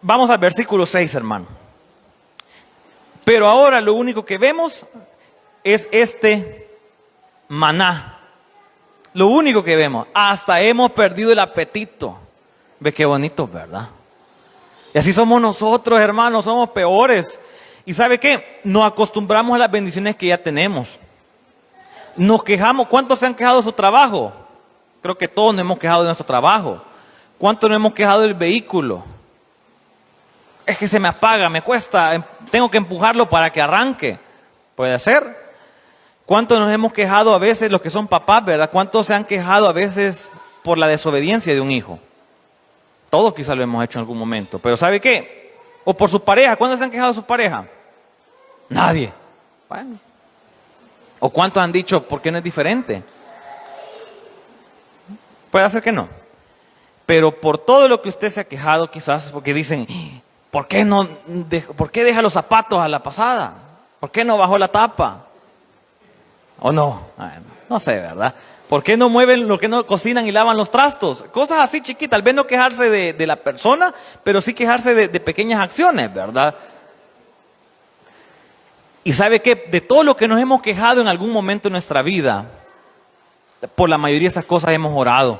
Vamos al versículo 6, hermano. Pero ahora lo único que vemos es este maná. Lo único que vemos. Hasta hemos perdido el apetito. Ve qué bonito, ¿verdad? Y así somos nosotros, hermanos, somos peores. ¿Y sabe qué? Nos acostumbramos a las bendiciones que ya tenemos. Nos quejamos. ¿Cuántos se han quejado de su trabajo? Creo que todos nos hemos quejado de nuestro trabajo. ¿Cuántos nos hemos quejado del vehículo? Es que se me apaga, me cuesta, tengo que empujarlo para que arranque. Puede ser. ¿Cuántos nos hemos quejado a veces, los que son papás, verdad? ¿Cuántos se han quejado a veces por la desobediencia de un hijo? Todos quizás lo hemos hecho en algún momento. Pero ¿sabe qué? O por su pareja. ¿Cuántos se han quejado de su pareja? Nadie. Bueno. ¿O cuántos han dicho, ¿por qué no es diferente? Puede ser que no. Pero por todo lo que usted se ha quejado, quizás porque dicen, ¿por qué deja los zapatos a la pasada? ¿Por qué no bajó la tapa? ¿O no? No sé, ¿verdad? ¿Por qué no mueven, por qué no cocinan y lavan los trastos? Cosas así chiquitas, tal vez no quejarse de la persona, pero sí quejarse de pequeñas acciones, ¿verdad? Y ¿sabe qué? De todo lo que nos hemos quejado en algún momento de nuestra vida, por la mayoría de esas cosas hemos orado.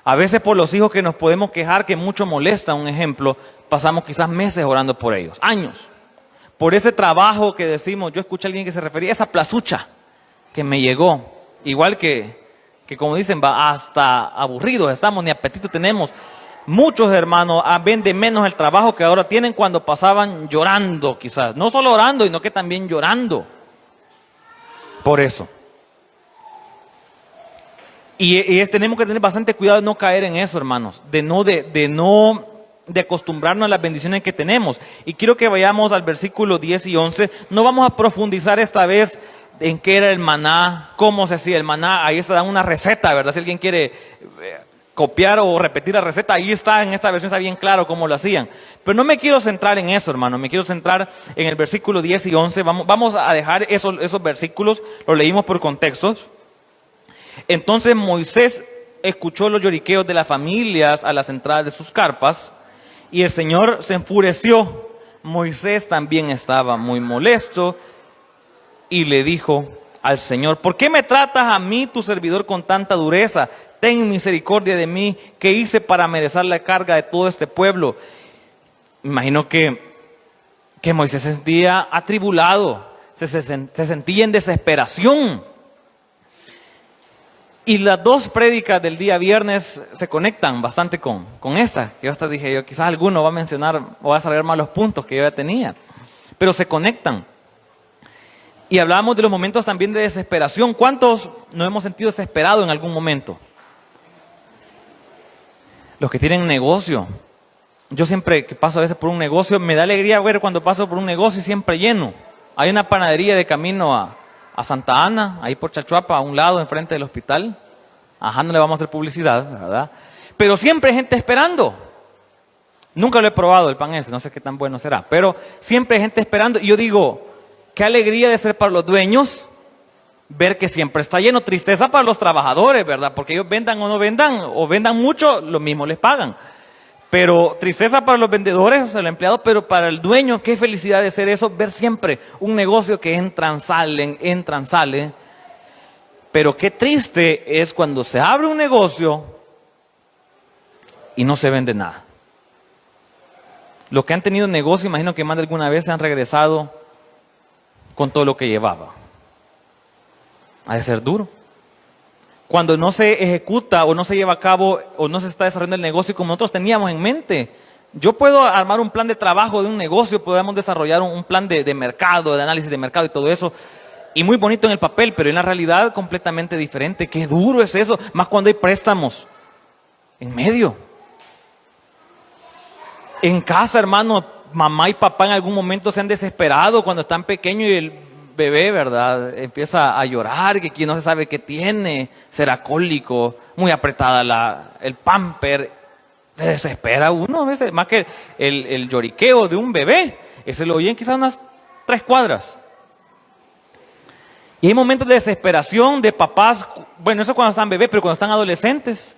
A veces por los hijos que nos podemos quejar, que mucho molesta, un ejemplo, pasamos quizás meses orando por ellos, años. Por ese trabajo que decimos, yo escuché a alguien que se refería a esa plazucha que me llegó. Igual que como dicen, va hasta aburridos estamos, ni apetito tenemos. Muchos hermanos ven de menos el trabajo que ahora tienen cuando pasaban llorando quizás. No solo orando, sino que también llorando. Por eso. Y tenemos que tener bastante cuidado de no caer en eso, hermanos. De acostumbrarnos a las bendiciones que tenemos. Y quiero que vayamos al versículo 10 y 11. No vamos a profundizar esta vez en qué era el maná, cómo se hacía el maná. Ahí se da una receta, ¿verdad? Si alguien quiere copiar o repetir la receta, ahí está, en esta versión está bien claro cómo lo hacían. Pero no me quiero centrar en eso, hermano. Me quiero centrar en el versículo 10 y 11. Vamos a dejar esos versículos, los leímos por contextos. Entonces Moisés escuchó los lloriqueos de las familias a las entradas de sus carpas y el Señor se enfureció. Moisés también estaba muy molesto y le dijo al Señor, ¿por qué me tratas a mí, tu servidor, con tanta dureza? Ten misericordia de mí, ¿qué hice para merecer la carga de todo este pueblo? Me imagino que Moisés se sentía atribulado, se sentía en desesperación. Y las dos prédicas del día viernes se conectan bastante con esta. Yo hasta dije, quizás alguno va a mencionar o va a saber más los puntos que yo ya tenía. Pero se conectan. Y hablábamos de los momentos también de desesperación. ¿Cuántos nos hemos sentido desesperados en algún momento? Los que tienen negocio. Yo siempre que paso a veces por un negocio, me da alegría ver cuando paso por un negocio siempre lleno. Hay una panadería de camino a Santa Ana, ahí por Chachuapa, a un lado, enfrente del hospital. Ajá, no le vamos a hacer publicidad, ¿verdad? Pero siempre hay gente esperando. Nunca lo he probado el pan ese, no sé qué tan bueno será. Pero siempre hay gente esperando. Y yo digo, qué alegría de ser para los dueños ver que siempre está lleno. Tristeza para los trabajadores, ¿verdad? Porque ellos vendan o no vendan, o vendan mucho, lo mismo les pagan. Pero tristeza para los vendedores, o sea, el empleado, pero para el dueño, qué felicidad de ser eso, ver siempre un negocio que entran, salen. Pero qué triste es cuando se abre un negocio y no se vende nada. Los que han tenido negocio, imagino que más de alguna vez se han regresado con todo lo que llevaba. Ha de ser duro. cuando no se ejecuta o no se lleva a cabo o no se está desarrollando el negocio como nosotros teníamos en mente. Yo puedo armar un plan de trabajo de un negocio, podemos desarrollar un plan de mercado, de análisis de mercado y todo eso, y muy bonito en el papel, pero en la realidad completamente diferente. Qué duro es eso, más cuando hay préstamos en medio. En casa, hermano, mamá y papá en algún momento se han desesperado cuando están pequeños y el bebé, ¿verdad?, empieza a llorar, que no se sabe qué tiene, será cólico, muy apretada el pamper. Se desespera uno a veces, más que el lloriqueo de un bebé. Ese lo oyen quizás unas 3 cuadras. Y hay momentos de desesperación de papás, bueno, eso cuando están bebés, pero cuando están adolescentes.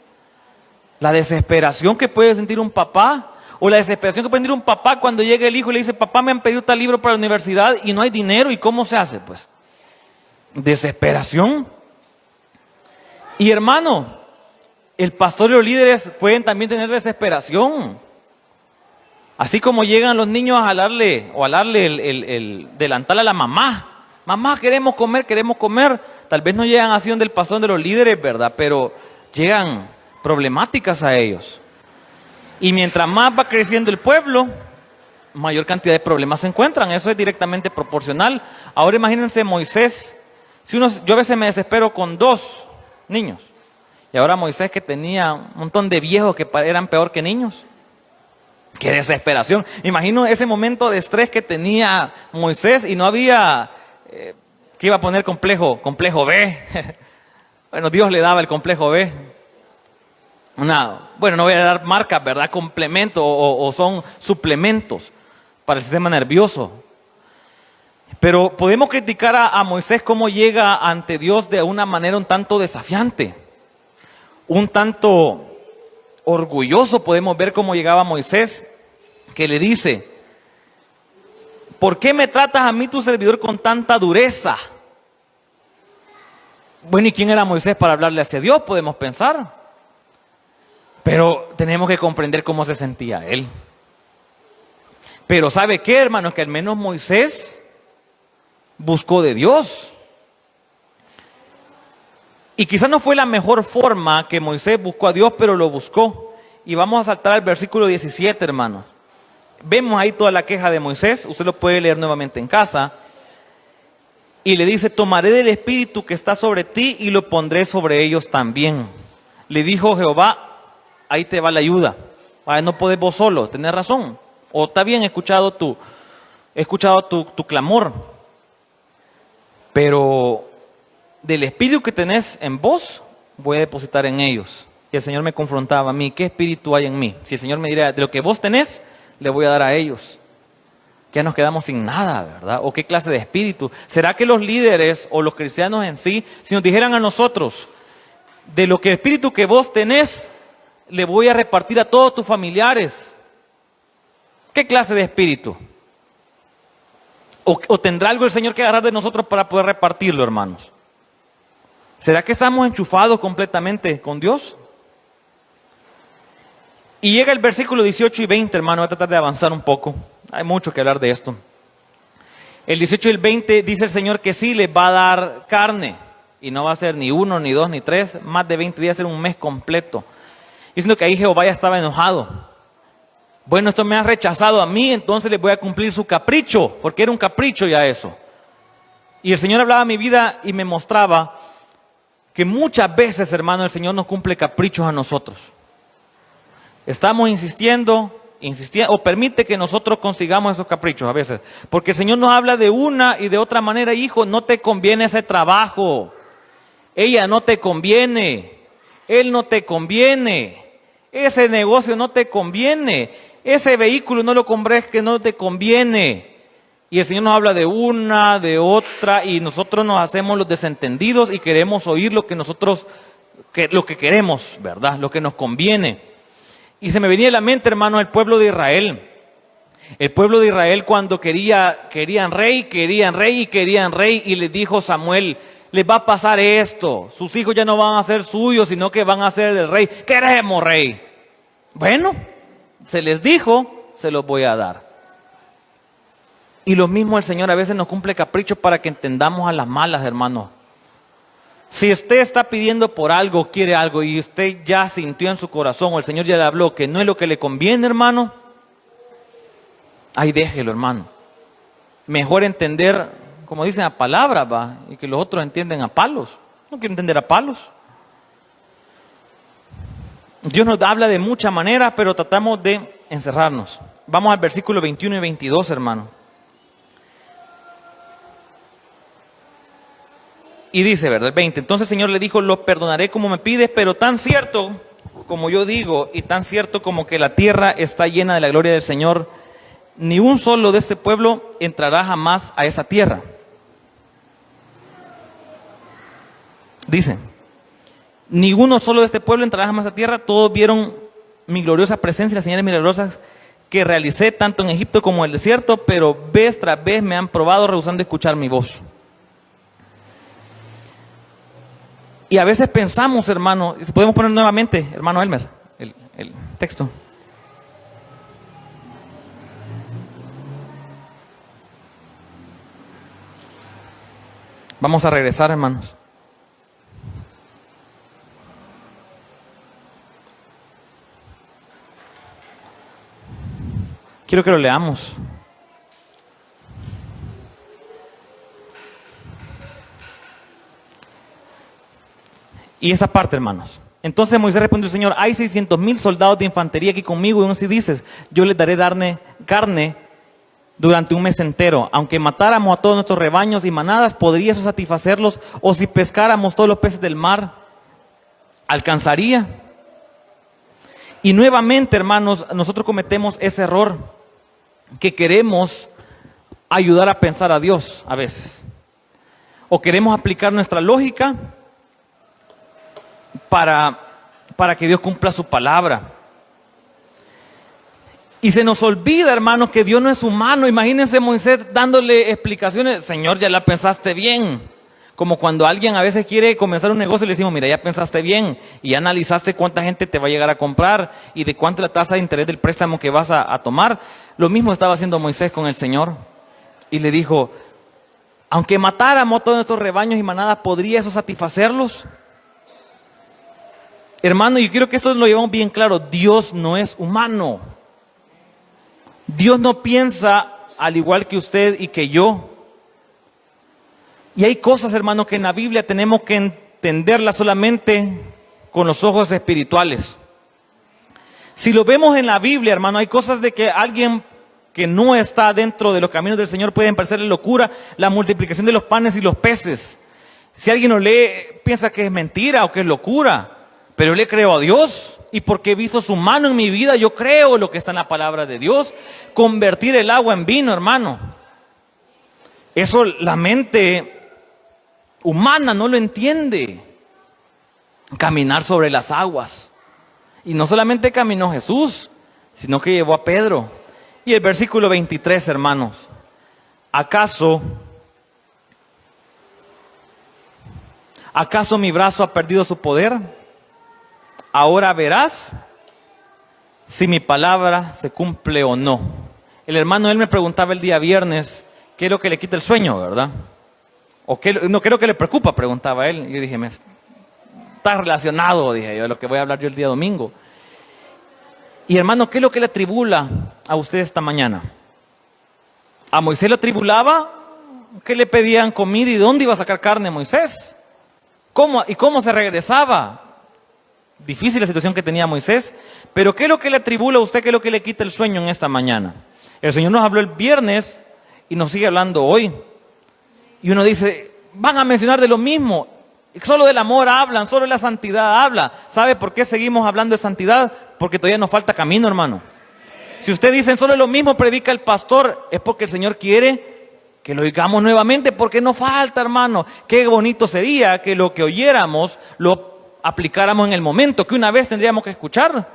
La desesperación que puede sentir un papá, o la desesperación que puede sentir un papá cuando llega el hijo y le dice, papá, me han pedido tal libro para la universidad y no hay dinero, ¿y cómo se hace? Pues, desesperación. Y hermano, el pastor y los líderes pueden también tener desesperación. Así como llegan los niños a jalarle o a darle el delantal a la mamá. Mamá, queremos comer, queremos comer. Tal vez no llegan así donde el pastor de los líderes, ¿verdad? Pero llegan problemáticas a ellos. Y mientras más va creciendo el pueblo, mayor cantidad de problemas se encuentran. Eso es directamente proporcional. Ahora imagínense Moisés. Yo a veces me desespero con 2 niños. Y ahora Moisés, que tenía un montón de viejos que eran peor que niños. ¡Qué desesperación! Imagino ese momento de estrés que tenía Moisés y no había... ¿qué iba a poner complejo B? Bueno, Dios le daba el complejo B. Bueno, no voy a dar marcas, ¿verdad? Complemento o son suplementos para el sistema nervioso. Pero podemos criticar a Moisés cómo llega ante Dios de una manera un tanto desafiante. Un tanto orgulloso podemos ver cómo llegaba Moisés, que le dice, ¿por qué me tratas a mí tu servidor con tanta dureza? Bueno, ¿y quién era Moisés para hablarle hacia Dios? Podemos pensar. Pero tenemos que comprender cómo se sentía él. Pero ¿sabe qué, hermanos? Que al menos Moisés buscó de Dios. Y quizás no fue la mejor forma que Moisés buscó a Dios, pero lo buscó. Y vamos a saltar al versículo 17, hermanos. Vemos ahí toda la queja de Moisés. Usted lo puede leer nuevamente en casa. Y le dice, tomaré del espíritu que está sobre ti y lo pondré sobre ellos también. Le dijo Jehová, ahí te va la ayuda. No podés vos solo, tenés razón. O está bien, he escuchado tu clamor. Pero del espíritu que tenés en vos, voy a depositar en ellos. Y el Señor me confrontaba a mí, ¿qué espíritu hay en mí? Si el Señor me diría, de lo que vos tenés, le voy a dar a ellos. Ya nos quedamos sin nada, ¿verdad? ¿O qué clase de espíritu? ¿Será que los líderes o los cristianos en sí, si nos dijeran a nosotros, de lo que el espíritu que vos tenés, le voy a repartir a todos tus familiares? ¿Qué clase de espíritu? ¿O tendrá algo el Señor que agarrar de nosotros para poder repartirlo, hermanos? ¿Será que estamos enchufados completamente con Dios? Y llega el versículo 18 y 20, hermano, voy a tratar de avanzar un poco. Hay mucho que hablar de esto. El 18 y el 20 dice el Señor que sí les va a dar carne. Y no va a ser ni 1, ni 2, ni 3, más de 20 días, ser un mes completo. Diciendo que ahí Jehová ya estaba enojado. Bueno, esto me ha rechazado a mí, entonces les voy a cumplir su capricho, porque era un capricho ya eso. Y el Señor hablaba a mi vida y me mostraba que muchas veces, hermano, el Señor nos cumple caprichos a nosotros. Estamos insistiendo, o permite que nosotros consigamos esos caprichos a veces. Porque el Señor nos habla de una y de otra manera, hijo, no te conviene ese trabajo. Ella no te conviene. Él no te conviene. Ese negocio no te conviene. Ese vehículo no lo compres, que no te conviene. Y el Señor nos habla de una, de otra, y nosotros nos hacemos los desentendidos y queremos oír lo que nosotros, lo que queremos, ¿verdad? Lo que nos conviene. Y se me venía a la mente, hermano, el pueblo de Israel. El pueblo de Israel cuando querían rey, y les dijo Samuel, les va a pasar esto. Sus hijos ya no van a ser suyos, sino que van a ser del rey. Queremos rey. Bueno, se les dijo, se los voy a dar. Y lo mismo el Señor a veces nos cumple caprichos para que entendamos a las malas, hermano. Si usted está pidiendo por algo, quiere algo, y usted ya sintió en su corazón, o el Señor ya le habló que no es lo que le conviene, hermano, ahí déjelo, hermano. Mejor entender, como dicen, a palabras, va, y que los otros entienden a palos. No quiero entender a palos. Dios nos habla de muchas maneras, pero tratamos de encerrarnos. Vamos al versículo 21 y 22, hermano. Y dice, ¿verdad? El 20. Entonces el Señor le dijo, lo perdonaré como me pides, pero tan cierto como yo digo, y tan cierto como que la tierra está llena de la gloria del Señor, ni un solo de este pueblo entrará jamás a esa tierra. Dice, ni uno solo de este pueblo entrará jamás a esa tierra. Todos vieron mi gloriosa presencia y las señales milagrosas que realicé tanto en Egipto como en el desierto, pero vez tras vez me han probado rehusando escuchar mi voz. Y a veces pensamos, hermano, podemos poner nuevamente, hermano Elmer, el texto. Vamos a regresar, hermanos. Quiero que lo leamos. Y esa parte, hermanos. Entonces Moisés respondió al Señor, hay 600,000 soldados de infantería aquí conmigo, y aún si dices, yo les daré carne durante un mes entero. Aunque matáramos a todos nuestros rebaños y manadas, ¿podría eso satisfacerlos? O si pescáramos todos los peces del mar, ¿alcanzaría? Y nuevamente, hermanos, nosotros cometemos ese error, que queremos ayudar a pensar a Dios a veces. O queremos aplicar nuestra lógica para que Dios cumpla su palabra. Y se nos olvida, hermanos, que Dios no es humano. Imagínense Moisés dándole explicaciones. Señor, ya la pensaste bien. Como cuando alguien a veces quiere comenzar un negocio y le decimos, mira, ya pensaste bien y ya analizaste cuánta gente te va a llegar a comprar y de cuánto es la tasa de interés del préstamo que vas a tomar. Lo mismo estaba haciendo Moisés con el Señor. Y le dijo, aunque matáramos todos nuestros rebaños y manadas, ¿podría eso satisfacerlos? Hermano, yo quiero que esto lo llevamos bien claro. Dios no es humano. Dios no piensa al igual que usted y que yo. Y hay cosas, hermano, que en la Biblia tenemos que entenderlas solamente con los ojos espirituales. Si lo vemos en la Biblia, hermano, hay cosas de que alguien que no está dentro de los caminos del Señor pueden parecerle locura. La multiplicación de los panes y los peces. Si alguien lo lee, piensa que es mentira o que es locura. Pero yo le creo a Dios, y porque he visto su mano en mi vida, yo creo lo que está en la palabra de Dios. Convertir el agua en vino, hermano. Eso la mente humana no lo entiende. Caminar sobre las aguas. Y no solamente caminó Jesús, sino que llevó a Pedro. Y el versículo 23, hermanos. ¿Acaso mi brazo ha perdido su poder? Ahora verás si mi palabra se cumple o no. El hermano él me preguntaba el día viernes, ¿qué es lo que le quita el sueño, verdad? O qué es lo que le preocupa, preguntaba él. Y yo dije, está relacionado, dije yo, de lo que voy a hablar yo el día domingo. Y hermano, ¿qué es lo que le atribula a usted esta mañana? A Moisés le atribulaba que le pedían comida y de dónde iba a sacar carne Moisés. ¿Cómo se regresaba? Difícil la situación que tenía Moisés, pero ¿qué es lo que le atribula a usted? ¿Qué es lo que le quita el sueño en esta mañana? El Señor nos habló el viernes y nos sigue hablando hoy. Y uno dice, van a mencionar de lo mismo, solo del amor hablan, solo de la santidad habla. ¿Sabe por qué seguimos hablando de santidad? Porque todavía nos falta camino, hermano. Si usted dice solo lo mismo predica el pastor, es porque el Señor quiere que lo oigamos nuevamente, porque no falta, hermano. Qué bonito sería que lo que oyéramos lo aplicáramos en el momento, que una vez tendríamos que escuchar.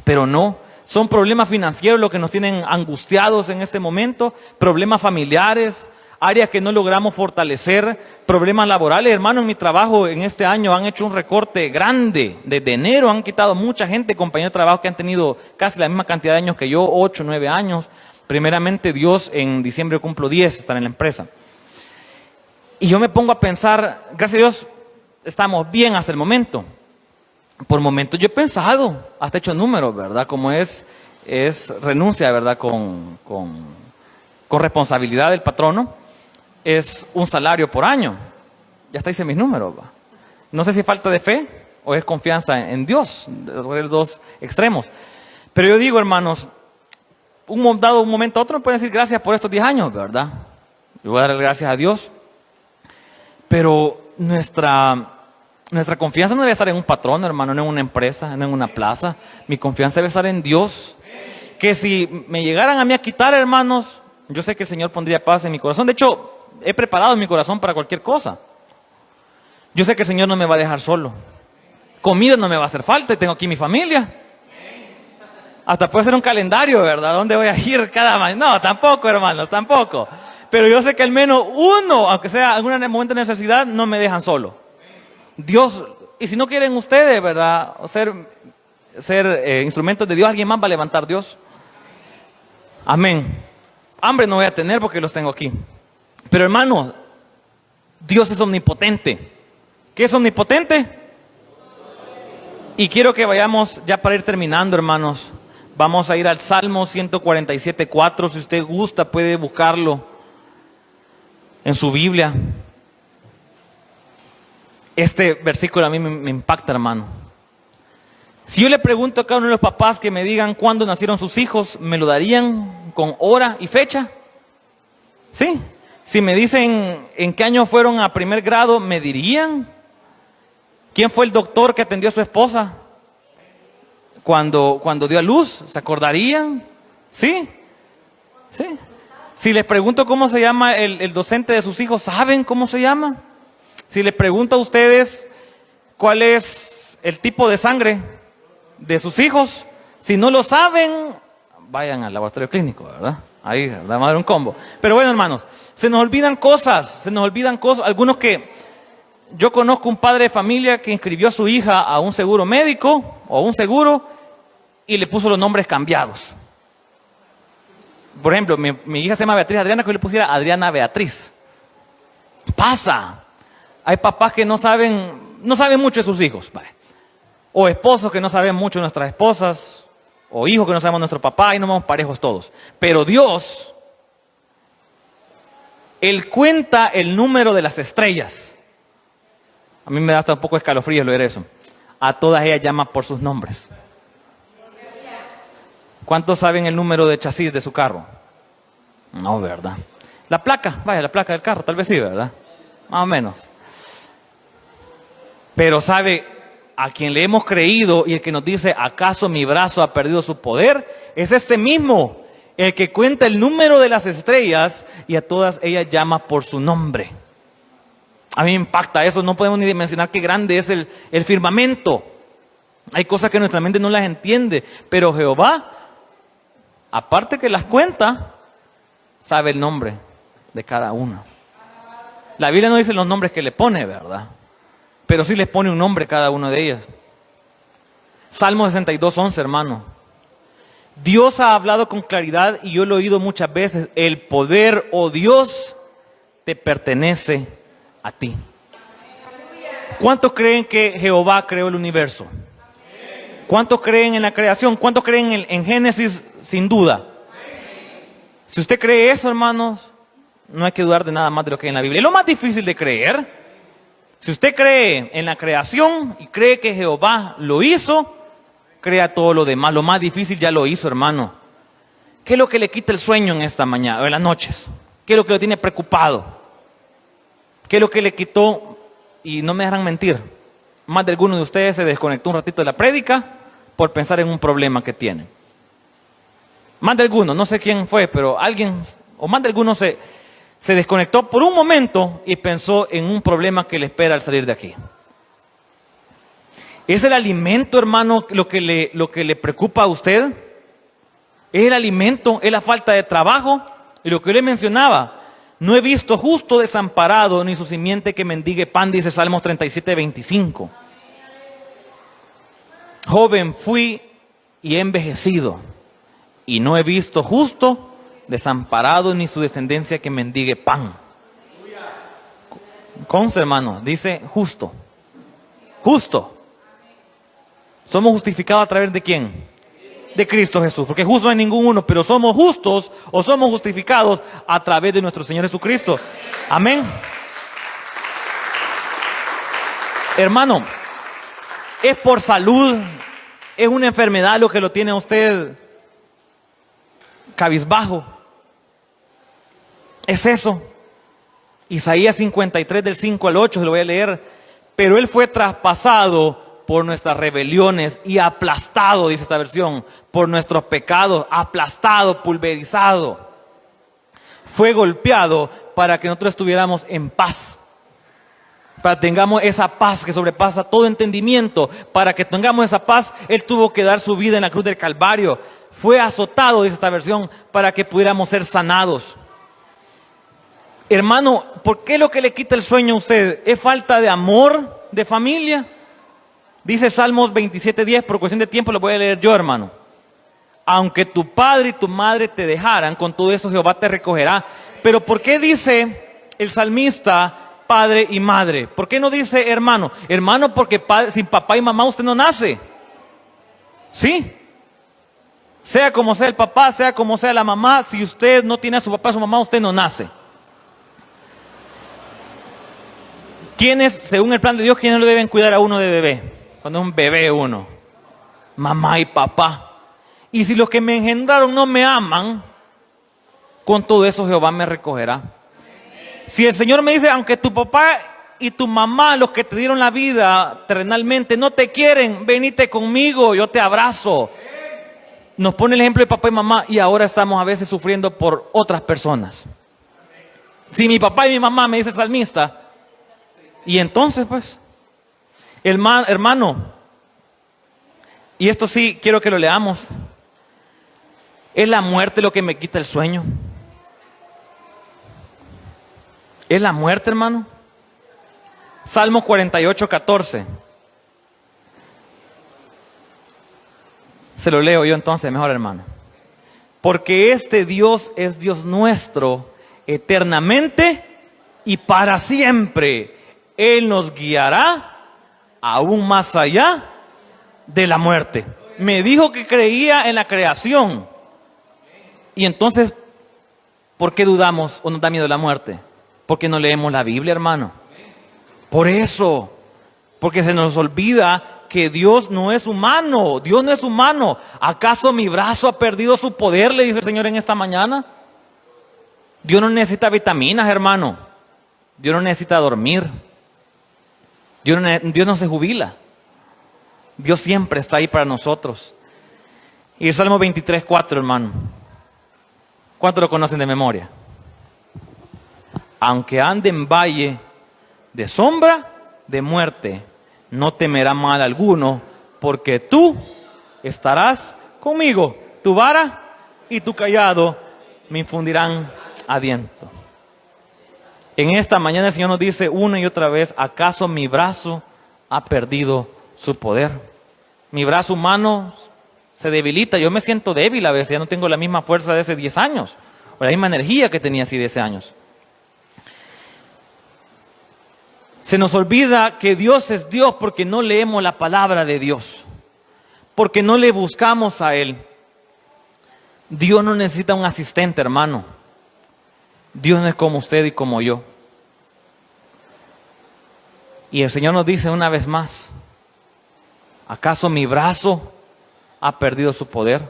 Pero no, son problemas financieros los que nos tienen angustiados en este momento, problemas familiares, áreas que no logramos fortalecer, problemas laborales. Hermano, en mi trabajo en este año han hecho un recorte grande. Desde enero han quitado mucha gente, compañeros de trabajo que han tenido casi la misma cantidad de años que yo, 8, 9 años. Primeramente Dios, en diciembre cumplo 10, estar en la empresa. Y yo me pongo a pensar, gracias a Dios, estamos bien hasta el momento. Por momentos yo he pensado, hasta hecho números, ¿verdad? Como es renuncia, ¿verdad? Con responsabilidad del patrono, es un salario por año. Ya está, hice mis números, ¿va? No sé si falta de fe o es confianza en Dios, los dos extremos. Pero yo digo, hermanos, dado un momento a otro me pueden decir gracias por estos 10 años, ¿verdad? Yo voy a darle gracias a Dios. Pero nuestra confianza no debe estar en un patrón, hermano, no en una empresa, no en una plaza. Mi confianza debe estar en Dios. Que si me llegaran a mí a quitar, hermanos, yo sé que el Señor pondría paz en mi corazón. De hecho, he preparado mi corazón para cualquier cosa. Yo sé que el Señor no me va a dejar solo. Comida no me va a hacer falta y tengo aquí mi familia. Hasta puede ser un calendario, ¿verdad? ¿Dónde voy a ir cada mañana? No, tampoco, hermanos, tampoco. Pero yo sé que al menos uno, aunque sea en algún momento de necesidad, no me dejan solo. Dios, y si no quieren ustedes, ¿verdad? Ser instrumentos de Dios, alguien más va a levantar Dios. Amén. Hambre no voy a tener porque los tengo aquí. Pero hermanos, Dios es omnipotente. ¿Qué es omnipotente? Y quiero que vayamos, ya para ir terminando, hermanos, vamos a ir al Salmo 147:4. Si usted gusta, puede buscarlo en su Biblia. Este versículo a mí me impacta, hermano. Si yo le pregunto a cada uno de los papás que me digan cuándo nacieron sus hijos, ¿me lo darían con hora y fecha? ¿Sí? Si me dicen en qué año fueron a primer grado, ¿me dirían? ¿Quién fue el doctor que atendió a su esposa cuando dio a luz? ¿Se acordarían? ¿Sí? ¿Sí? Si les pregunto cómo se llama el docente de sus hijos, ¿saben cómo se llama? Si les pregunto a ustedes cuál es el tipo de sangre de sus hijos, si no lo saben, vayan al laboratorio clínico, ¿verdad? Ahí, vamos a dar un combo. Pero bueno, hermanos, se nos olvidan cosas. Algunos que... Yo conozco un padre de familia que inscribió a su hija a un seguro médico o a un seguro y le puso los nombres cambiados. Por ejemplo, mi hija se llama Beatriz Adriana, que yo le pusiera Adriana Beatriz. Pasa. Hay papás que no saben mucho de sus hijos, ¿vale? O esposos que no saben mucho de nuestras esposas, o hijos que no sabemos de nuestro papá, y no vamos parejos todos. Pero Dios, Él cuenta el número de las estrellas. A mí me da hasta un poco escalofrío leer eso. A todas ellas llama por sus nombres. ¿Cuántos saben el número de chasis de su carro? No, ¿verdad? La placa del carro, tal vez sí, ¿verdad? Más o menos. Pero sabe, a quien le hemos creído y el que nos dice, ¿acaso mi brazo ha perdido su poder? Es este mismo, el que cuenta el número de las estrellas y a todas ellas llama por su nombre. A mí me impacta eso, no podemos ni dimensionar qué grande es el firmamento. Hay cosas que nuestra mente no las entiende, pero Jehová, aparte que las cuenta, sabe el nombre de cada una. La Biblia no dice los nombres que le pone, ¿verdad? Pero sí les pone un nombre cada una de ellas. Salmo 62:11, hermano. Dios ha hablado con claridad y yo lo he oído muchas veces. El poder, oh Dios, te pertenece a ti. ¿Cuántos creen que Jehová creó el universo? ¿Cuántos creen en la creación? ¿Cuántos creen en Génesis? Sin duda. Si usted cree eso, hermanos, no hay que dudar de nada más de lo que hay en la Biblia. Es lo más difícil de creer. Si usted cree en la creación y cree que Jehová lo hizo, crea todo lo demás. Lo más difícil ya lo hizo, hermano. ¿Qué es lo que le quita el sueño en esta mañana o en las noches? ¿Qué es lo que lo tiene preocupado? ¿Qué es lo que le quitó? Y no me dejarán mentir, más de alguno de ustedes se desconectó un ratito de la prédica por pensar en un problema que tienen. Más de alguno, no sé quién fue, pero alguien, o más de alguno se desconectó por un momento y pensó en un problema que le espera al salir de aquí. ¿Es el alimento, hermano, lo que le preocupa a usted? ¿Es el alimento? ¿Es la falta de trabajo? Y lo que yo le mencionaba, no he visto justo desamparado ni su simiente que mendigue pan, dice Salmos 37:25. Joven fui y he envejecido, y no he visto justo desamparado ni su descendencia que mendigue pan. Conste, hermano, dice justo. Justo. Somos justificados a través de quién? De Cristo Jesús. Porque justo no hay ningún uno, pero somos justos o somos justificados a través de nuestro Señor Jesucristo. Amén. Hermano, es por salud, es una enfermedad lo que lo tiene a usted cabizbajo. Es eso. Isaías 53 del 5 al 8, se lo voy a leer. Pero Él fue traspasado por nuestras rebeliones y aplastado, dice esta versión, por nuestros pecados, aplastado, pulverizado. Fue golpeado para que nosotros estuviéramos en paz. Para que tengamos esa paz que sobrepasa todo entendimiento. Para que tengamos esa paz, Él tuvo que dar su vida en la cruz del Calvario. Fue azotado, dice esta versión, para que pudiéramos ser sanados. Hermano, ¿por qué lo que le quita el sueño a usted? ¿Es falta de amor, de familia? Dice Salmos 27:10, por cuestión de tiempo lo voy a leer yo, hermano. Aunque tu padre y tu madre te dejaran, con todo eso Jehová te recogerá. Pero ¿por qué dice el salmista padre y madre? ¿Por qué no dice hermano? Hermano, porque sin papá y mamá usted no nace. ¿Sí? Sea como sea el papá, sea como sea la mamá, si usted no tiene a su papá y a su mamá, usted no nace. ¿Quiénes, según el plan de Dios, quiénes lo deben cuidar a uno de bebé? Cuando es un bebé uno. Mamá y papá. Y si los que me engendraron no me aman, con todo eso Jehová me recogerá. Si el Señor me dice, aunque tu papá y tu mamá, los que te dieron la vida terrenalmente, no te quieren, venite conmigo, yo te abrazo. Nos pone el ejemplo de papá y mamá y ahora estamos a veces sufriendo por otras personas. Si mi papá y mi mamá, me dice el salmista, y entonces pues, hermano, y esto sí quiero que lo leamos, ¿es la muerte lo que me quita el sueño? ¿Es la muerte, hermano? Salmo 48:14. Se lo leo yo entonces, mejor, hermano. Porque este Dios es Dios nuestro eternamente y para siempre. Él nos guiará aún más allá de la muerte. Me dijo que creía en la creación. Y entonces, ¿por qué dudamos o nos da miedo la muerte? Porque no leemos la Biblia, hermano. Por eso, porque se nos olvida que Dios no es humano. Dios no es humano. ¿Acaso mi brazo ha perdido su poder? Le dice el Señor en esta mañana. Dios no necesita vitaminas, hermano. Dios no necesita dormir. Dios no se jubila. Dios siempre está ahí para nosotros. Y el Salmo 23:4, hermano. ¿Cuántos lo conocen de memoria? Aunque ande en valle de sombra de muerte, no temerá mal alguno, porque tú estarás conmigo. Tu vara y tu cayado me infundirán aliento. En esta mañana el Señor nos dice una y otra vez, ¿acaso mi brazo ha perdido su poder? Mi brazo humano se debilita, yo me siento débil a veces, ya no tengo la misma fuerza de hace 10 años, o la misma energía que tenía hace 10 años. Se nos olvida que Dios es Dios porque no leemos la palabra de Dios, porque no le buscamos a Él. Dios no necesita un asistente, hermano. Dios no es como usted y como yo. Y el Señor nos dice una vez más, ¿acaso mi brazo ha perdido su poder?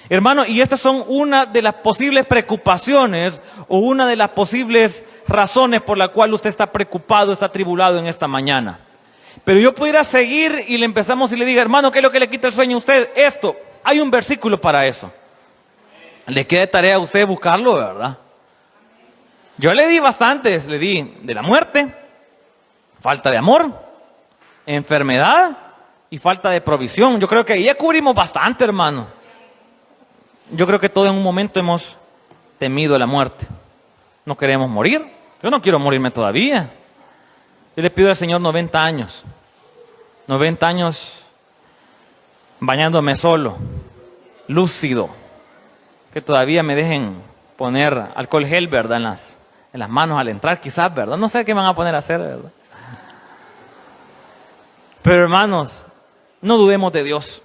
Hermano, y estas son una de las posibles preocupaciones o una de las posibles razones por la cual usted está preocupado, está atribulado en esta mañana. Pero yo pudiera seguir y le empezamos y le diga, hermano, ¿qué es lo que le quita el sueño a usted? Esto, hay un versículo para eso. Le queda de tarea a usted buscarlo, ¿verdad? Yo le di bastantes, le di de la muerte, falta de amor, enfermedad y falta de provisión. Yo creo que ahí ya cubrimos bastante, hermano. Yo creo que todos en un momento hemos temido la muerte. No queremos morir. Yo no quiero morirme todavía. Yo le pido al Señor 90 años. 90 años bañándome solo, lúcido. Que todavía me dejen poner alcohol gel, ¿verdad? en las manos al entrar quizás, ¿verdad? No sé qué van a poner a hacer, ¿verdad? Pero hermanos, no dudemos de Dios.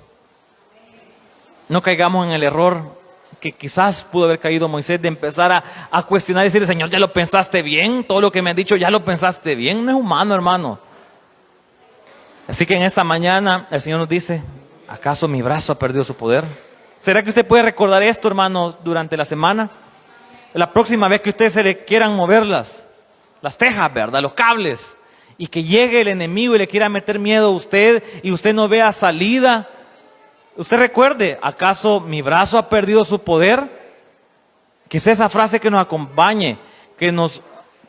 No caigamos en el error que quizás pudo haber caído Moisés de empezar a cuestionar y decirle, Señor, ¿ya lo pensaste bien? Todo lo que me han dicho, ¿ya lo pensaste bien? No es humano, hermano. Así que en esta mañana el Señor nos dice, ¿acaso mi brazo ha perdido su poder? ¿Será que usted puede recordar esto, hermano, durante la semana? La próxima vez que ustedes se le quieran mover las tejas, ¿verdad? Los cables. Y que llegue el enemigo y le quiera meter miedo a usted y usted no vea salida. Usted recuerde, ¿acaso mi brazo ha perdido su poder? Que sea esa frase que nos acompañe, que nos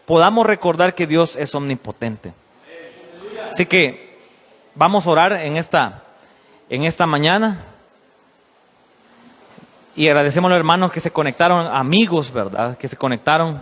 podamos recordar que Dios es omnipotente. Así que vamos a orar en esta mañana. Y agradecemos a los hermanos que se conectaron, amigos, ¿verdad? Que se conectaron